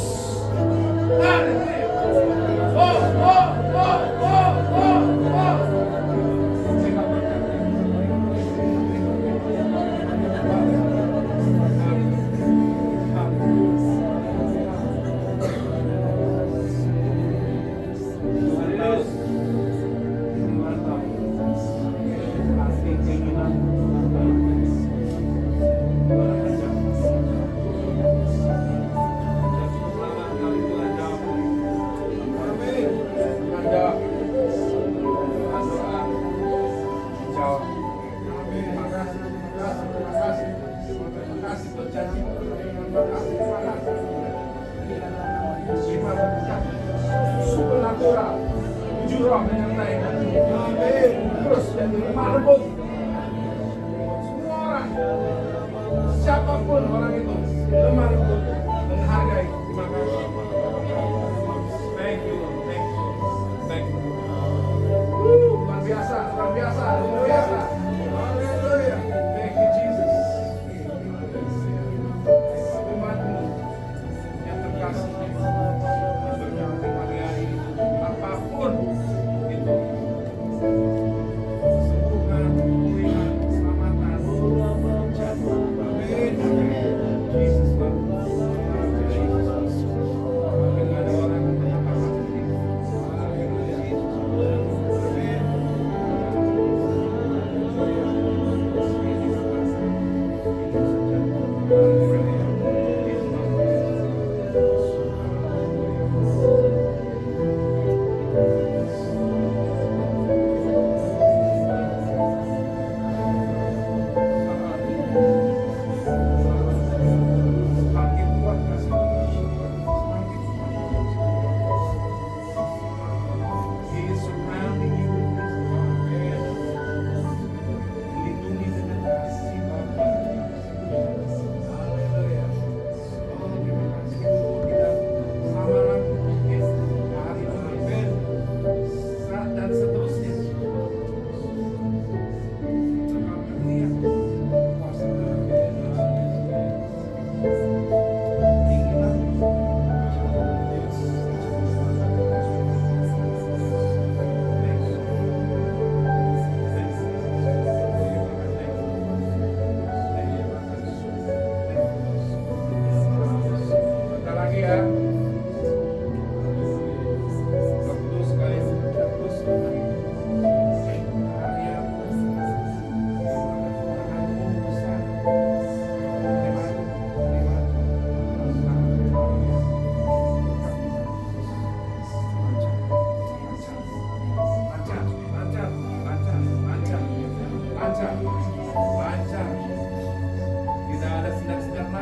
Supernatural, 7 roh menyertai. Amin. Terus lemah lembut. Semua orang, siapapun orang itu, lemah lembut, menghargai. Terima kasih. Thank you. Luar biasa. Haleluya. Thank you Jesus. Umatmu yang terkasih, berkati pagi hari ini, apapun itu, sembuhan, pemulihan, keselamatan, amin. Jesus,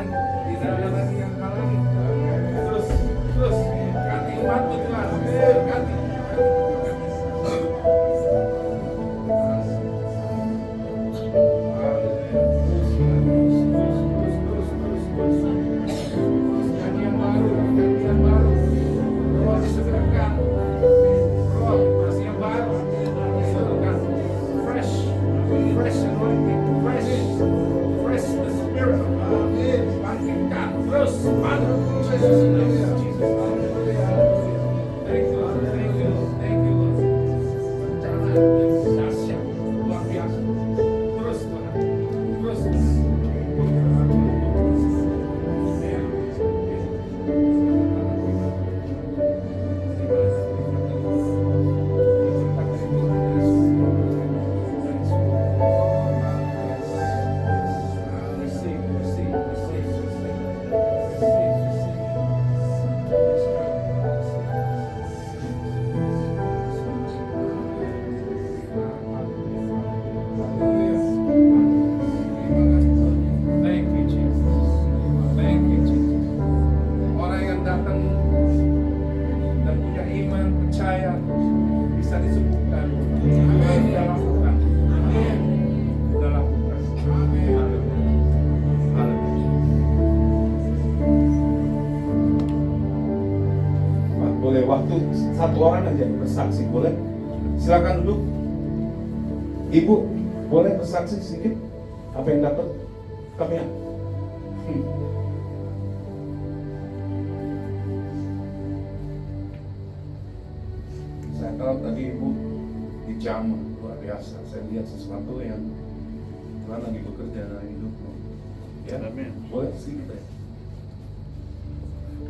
Tuhan. Tidak ada lagi yang halangi. Terus berkati umatmu Tuhan. Berkati. Waktu satu orang aja bersaksi, boleh? Silakan duduk. Ibu, boleh bersaksi sedikit apa yang dapat kami? Saya tahu tadi ibu dijamah luar biasa. Saya lihat sesuatu yang Tuhan lagi bekerja dalam hidupmu. Ya, Amin. boleh sedikit ya.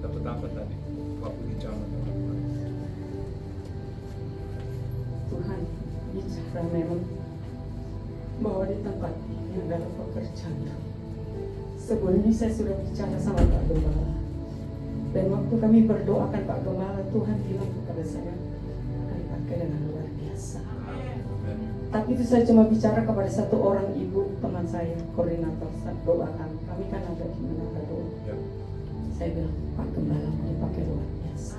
Dapat apa tadi? Waktu dijamah. Tuhan bicara memang bahwa di tempat ini adalah pekerjaan. Sebelumnya saya sudah bicara sama Pak Gembala, dan waktu kami berdoakan Pak Gembala, Tuhan bilang kepada saya akan dipakai dengan luar biasa. Tapi itu saya cuma bicara kepada satu orang ibu teman saya, koordinator doakan. Kami kan ada di menara doa. Saya bilang Pak Gembala mau dipakai luar biasa.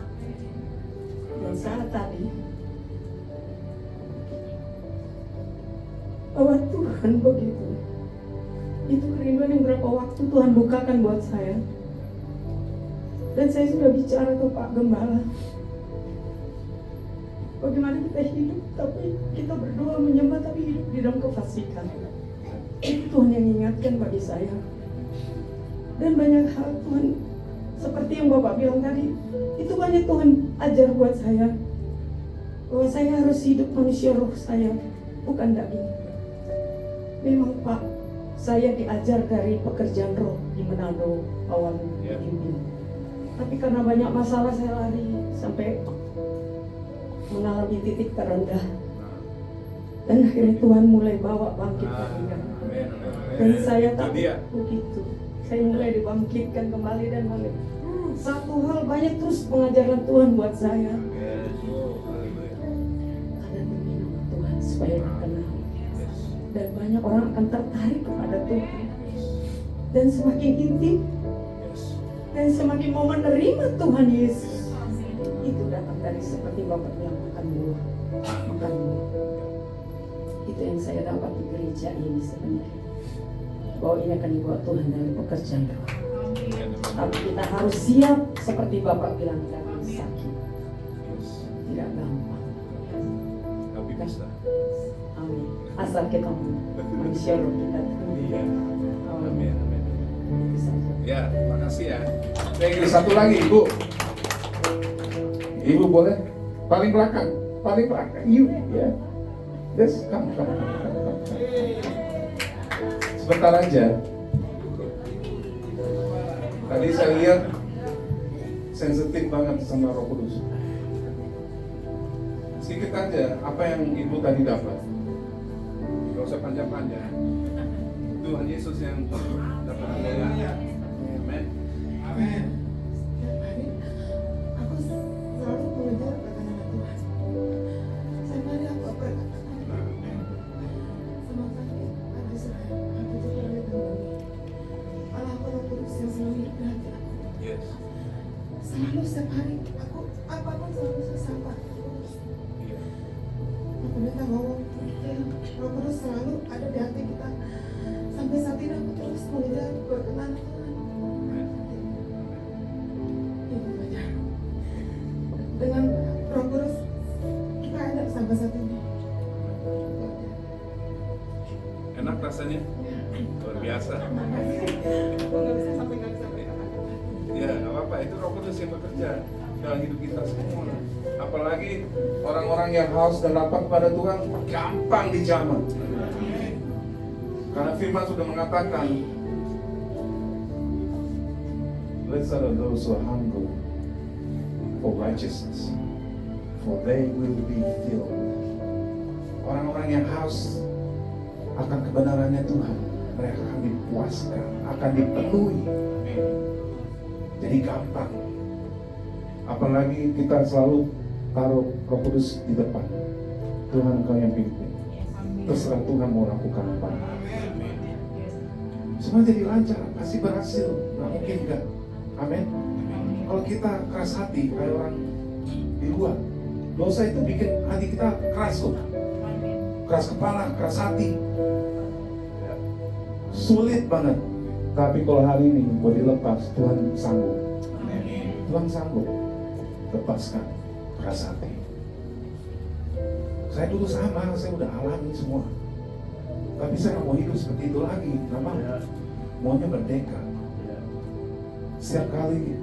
Dan saat tadi bahwa Tuhan begitu. Itu kerinduan yang berapa waktu Tuhan bukakan buat saya. Dan saya sudah bicara ke Pak Gembala, bagaimana kita hidup, tapi kita berdoa menyembah, tapi hidup di dalam kefasikan. Itu Tuhan yang ingatkan bagi saya. Dan banyak hal Tuhan, seperti yang Bapak bilang tadi, itu banyak Tuhan ajar buat saya, bahwa saya harus hidup manusia roh saya, bukan daging. Memang Pak, saya diajar dari pekerjaan roh di Manado awalnya dipimpin. Tapi karena banyak masalah saya lari sampai mengalami titik terendah. Dan akhirnya Tuhan mulai bawa bangkit lagi. Dan saya tak begitu. Saya mulai dibangkitkan kembali dan balik. Satu hal banyak terus pengajaran Tuhan buat saya. Ada demi nama Tuhan supaya dikenal. Dan banyak orang akan tertarik kepada Tuhan. Dan semakin intim. Dan semakin mau menerima Tuhan Yesus. Itu datang dari seperti Bapak bilang, makan buah. Makan buah. Itu yang saya dapat di gereja ini sebenarnya. Bahwa ini akan dibawa Tuhan dalam pekerjaan roh. Tapi kita harus siap seperti Bapak bilang tadi, sakit. Tidak gampang. Tapi bisa. Amin. Asal kita manusia roh kita. Amin. Itu saja. Ya, makasih ya. Thank you. Satu lagi, Ibu. Ibu boleh? Paling belakang. You, ya. Yes, come. Sebentar aja. Tadi saya lihat sensitif banget sama Roh Kudus. Sedikit aja apa yang Ibu tadi dapat. Gak usah panjang-panjang. Tuhan Yesus yang dapat mulai. Amin. Amin. Aku selalu mengejar kata-kata Tuhan. Sama ada apa-apa sama sakit, ada Israel, aku juga ada kembali. Allah Roh Kudus yang setiap hari aku apapun selalu susah Pak. Iya. Aku minta ngomong, Roh Kudus selalu ada di hati kita. Sampai saat ini aku terus mengejar berkenan Tuhan. Ibu belajar. Dengan Roh Kudus kita ada sampai saat ini. Enak rasanya? Luar biasa. Aku nggak bisa sampai kata-kata. Ya, nggak apa-apa. Itu Roh Kudus yang bekerja dalam hidup kita semua. Apalagi orang-orang yang haus dan lapar pada Tuhan gampang dijamah. Karena firman sudah mengatakan, blessed are those who are hungry for righteousness, for they will be filled. Orang-orang yang haus akan kebenarannya Tuhan, mereka akan dipuaskan, akan dipenuhi. Jadi gampang. Apalagi kita selalu taruh Roh Kudus di depan. Tuhan Engkau yang pimpin. Terserah Tuhan mau lakukan apa. Semua jadi lancar, pasti berhasil. Nggak mungkin enggak. Amin. Kalau kita keras hati kayak orang di luar, dosa itu bikin hati kita keras tuh. Keras kepala, keras hati. Sulit banget. Tapi kalau hari ini mau dilepas, Tuhan sanggup. Tuhan sanggup lepaskan keras hati. Saya dulu sama, saya udah alami semua. Tapi saya nggak mau hidup seperti itu lagi. Nggak mau. Maunya merdeka. Setiap kali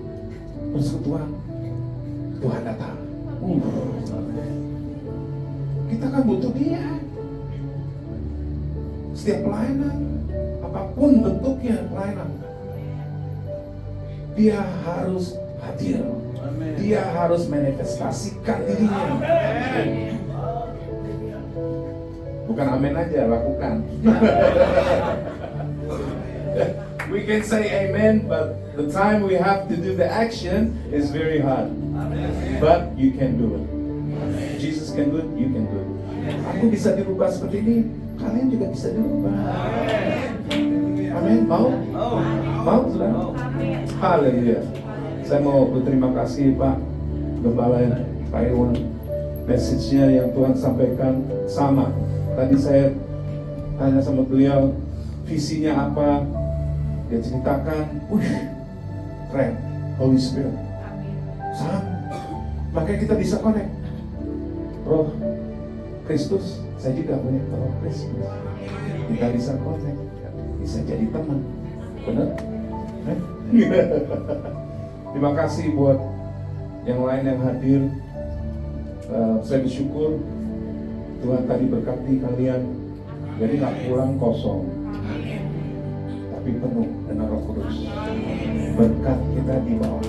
persekutuan, Tuhan datang. Kita kan butuh Dia. Setiap pelayanan, apapun bentuknya pelayanan, Dia harus hadir. Dia harus manifestasikan dirinya. Bukan amin aja, lakukan. We can say amen, but the time we have to do the action is very hard. But you can do it. Jesus can do it, you can do it. Aku bisa dirubah seperti ini, kalian juga bisa dirubah. Amin. Mau? Mau, saudara? Haleluya. Saya mau berterima kasih Pak Gembala Pak Irwan. Message-nya yang Tuhan sampaikan sama. Tadi saya tanya sama beliau, visinya apa? Dia ceritakan, keren, Holy Spirit. Sama. Makanya kita bisa connect. Roh Kristus, saya juga punya Roh Kristus. Kita bisa connect, bisa jadi teman. Benar? Terima kasih buat yang lain yang hadir. Saya bersyukur Tuhan tadi berkati kalian. Jadi nggak pulang kosong, tapi penuh dengan Roh Kudus. Berkat kita di bawah.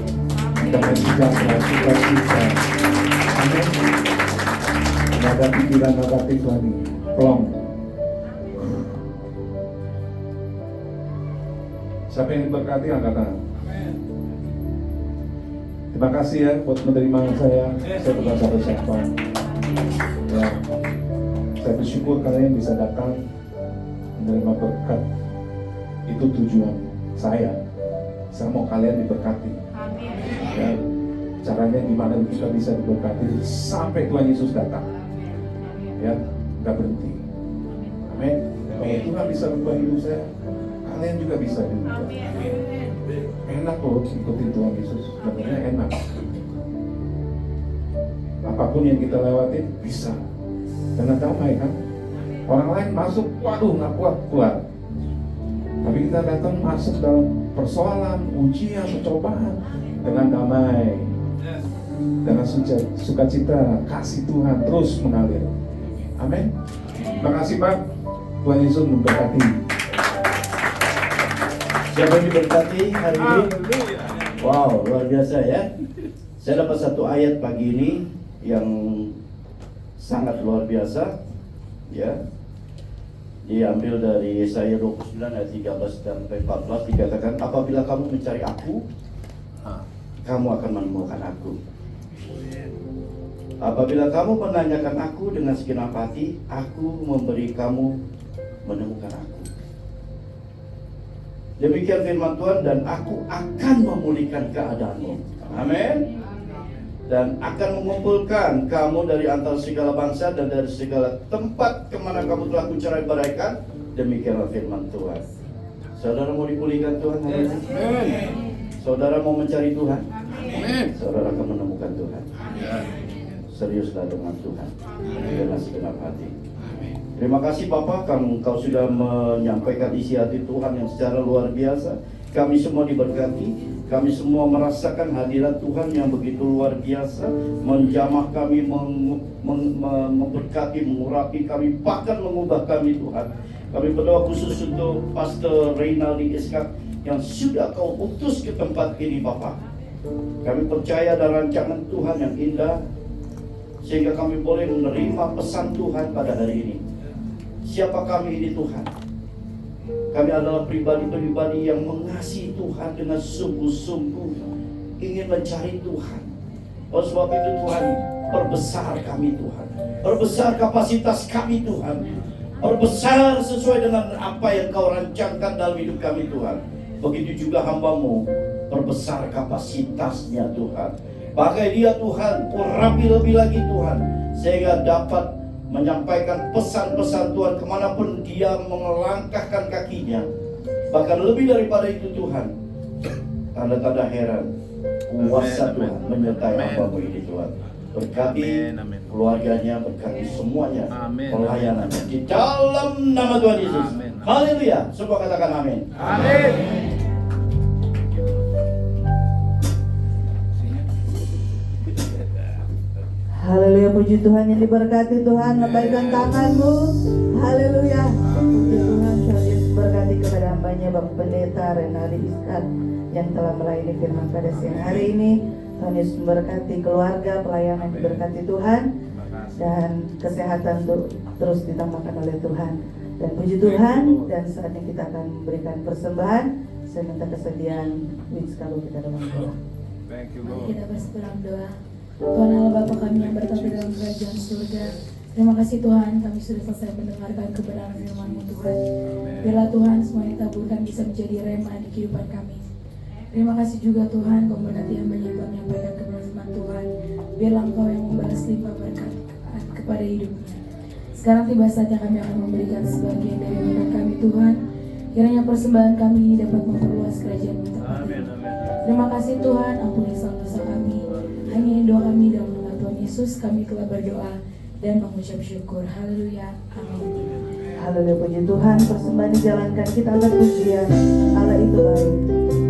Damai sejahtera, sukacita. Amin. Nada pikiran, nada lagi. Plong. Siapa yang diberkati angkat tangan. Terima kasih ya buat menerima saya. Saya bukan siapa-siapa. Ya, saya bersyukur kalian bisa datang menerima berkat. Itu tujuan saya. Saya mau kalian diberkati. Ya, caranya gimana kita bisa diberkati sampai Tuhan Yesus datang. Ya, nggak berhenti. Amin. Kalau Tuhan bisa ubah hidup saya, kalian juga bisa diubah. Enak loh ikutin Tuhan Yesus, sebenarnya enak. Apapun yang kita lewatin bisa dengan damai kan. Orang lain masuk, waduh nggak kuat keluar. Tapi kita datang masuk dalam persoalan, ujian, percobaan dengan damai, dengan sukacita, kasih Tuhan terus mengalir. Amin. Terima kasih Pak. Tuhan Yesus memberkati. Siapa yang diberkati hari ini? Wow, luar biasa ya. Saya dapat satu ayat pagi ini yang sangat luar biasa. Ya, diambil dari Yesaya 29 ayat 13 sampai 14, dikatakan, apabila kamu mencari aku, kamu akan menemukan aku. Apabila kamu menanyakan aku dengan segenap hati, aku memberi kamu menemukan aku. Demikian firman Tuhan, dan aku akan memulihkan keadaanmu. Amin. dan akan mengumpulkan kamu dari antara segala bangsa dan dari segala tempat kemana kamu telah kucerai beraikan. Demikianlah firman Tuhan. Saudara mau dipulihkan Tuhan hari ini? Saudara mau mencari Tuhan? Saudara akan menemukan Tuhan. Seriuslah dengan Tuhan dengan segenap hati. Terima kasih Bapak, Engkau sudah menyampaikan isi hati Tuhan yang secara luar biasa. Kami semua diberkati. Kami semua merasakan hadirat Tuhan yang begitu luar biasa, menjamah kami, memberkati, mengurapi kami, bahkan mengubah kami Tuhan. Kami berdoa khusus untuk Pastor Reynaldi Iskak yang sudah Kau utus ke tempat ini Bapak. Kami percaya ada rancangan Tuhan yang indah, sehingga kami boleh menerima pesan Tuhan pada hari ini. Siapa kami ini Tuhan? Kami adalah pribadi-pribadi yang mengasihi Tuhan dengan sungguh-sungguh, ingin mencari Tuhan. Oleh sebab itu Tuhan, perbesar kami Tuhan, perbesar kapasitas kami Tuhan, perbesar sesuai dengan apa yang Kau rancangkan dalam hidup kami Tuhan. Begitu juga hamba-Mu, perbesar kapasitasnya Tuhan. Pakai dia Tuhan, urapi lebih lagi Tuhan, sehingga dapat menyampaikan pesan-pesan Tuhan kemanapun dia melangkahkan kakinya. Bahkan lebih daripada itu Tuhan, tanda-tanda heran, kuasa Tuhan menyertai hamba-Mu ini Tuhan. Berkati keluarganya, berkati semuanya, pelayanannya di dalam nama Tuhan Yesus. Haleluya. Semua katakan amin. Amin. Haleluya, puji Tuhan yang diberkati Tuhan. Lambaikan tanganmu. Haleluya. Puji Tuhan, Tuhan Yesus berkati kepada hambanya Bapak Pendeta Reynaldi Iskak yang telah melayani firman pada siang hari ini. Tuhan Yesus memberkati keluarga, pelayanan diberkati Tuhan, dan kesehatan terus ditambahkan oleh Tuhan. Dan puji Tuhan, dan saatnya kita akan memberikan persembahan. Saya minta kesediaan Wins kalau kita dalam doa. Thank you Mari Lord. kita dalam doa. Tuhan Allah Bapa kami yang berkata dalam kerajaan surga, terima kasih Tuhan, kami sudah selesai mendengarkan kebenaran firman-Mu Tuhan. Biarlah Tuhan semua yang ditaburkan bisa menjadi rema di kehidupan kami. Terima kasih juga Tuhan, Kau memberkati hamba-Nya yang menyampaikan kebenaran firman Tuhan. Biarlah Engkau yang membalas limpah berkat kepada hidupnya. Sekarang tiba saatnya kami akan memberikan sebagian dari berkat kami Tuhan. Kiranya persembahan kami ini dapat memperluas kerajaan-Mu tempat ini. Terima kasih Tuhan, ampuni dosa kami. Hanya ini doa kami dalam nama Tuhan Yesus, kami telah berdoa dan mengucap syukur. Haleluya. Amin. Haleluya, puji Tuhan. Persembahan dijalankan, kita angkat pujian. Allah itu baik.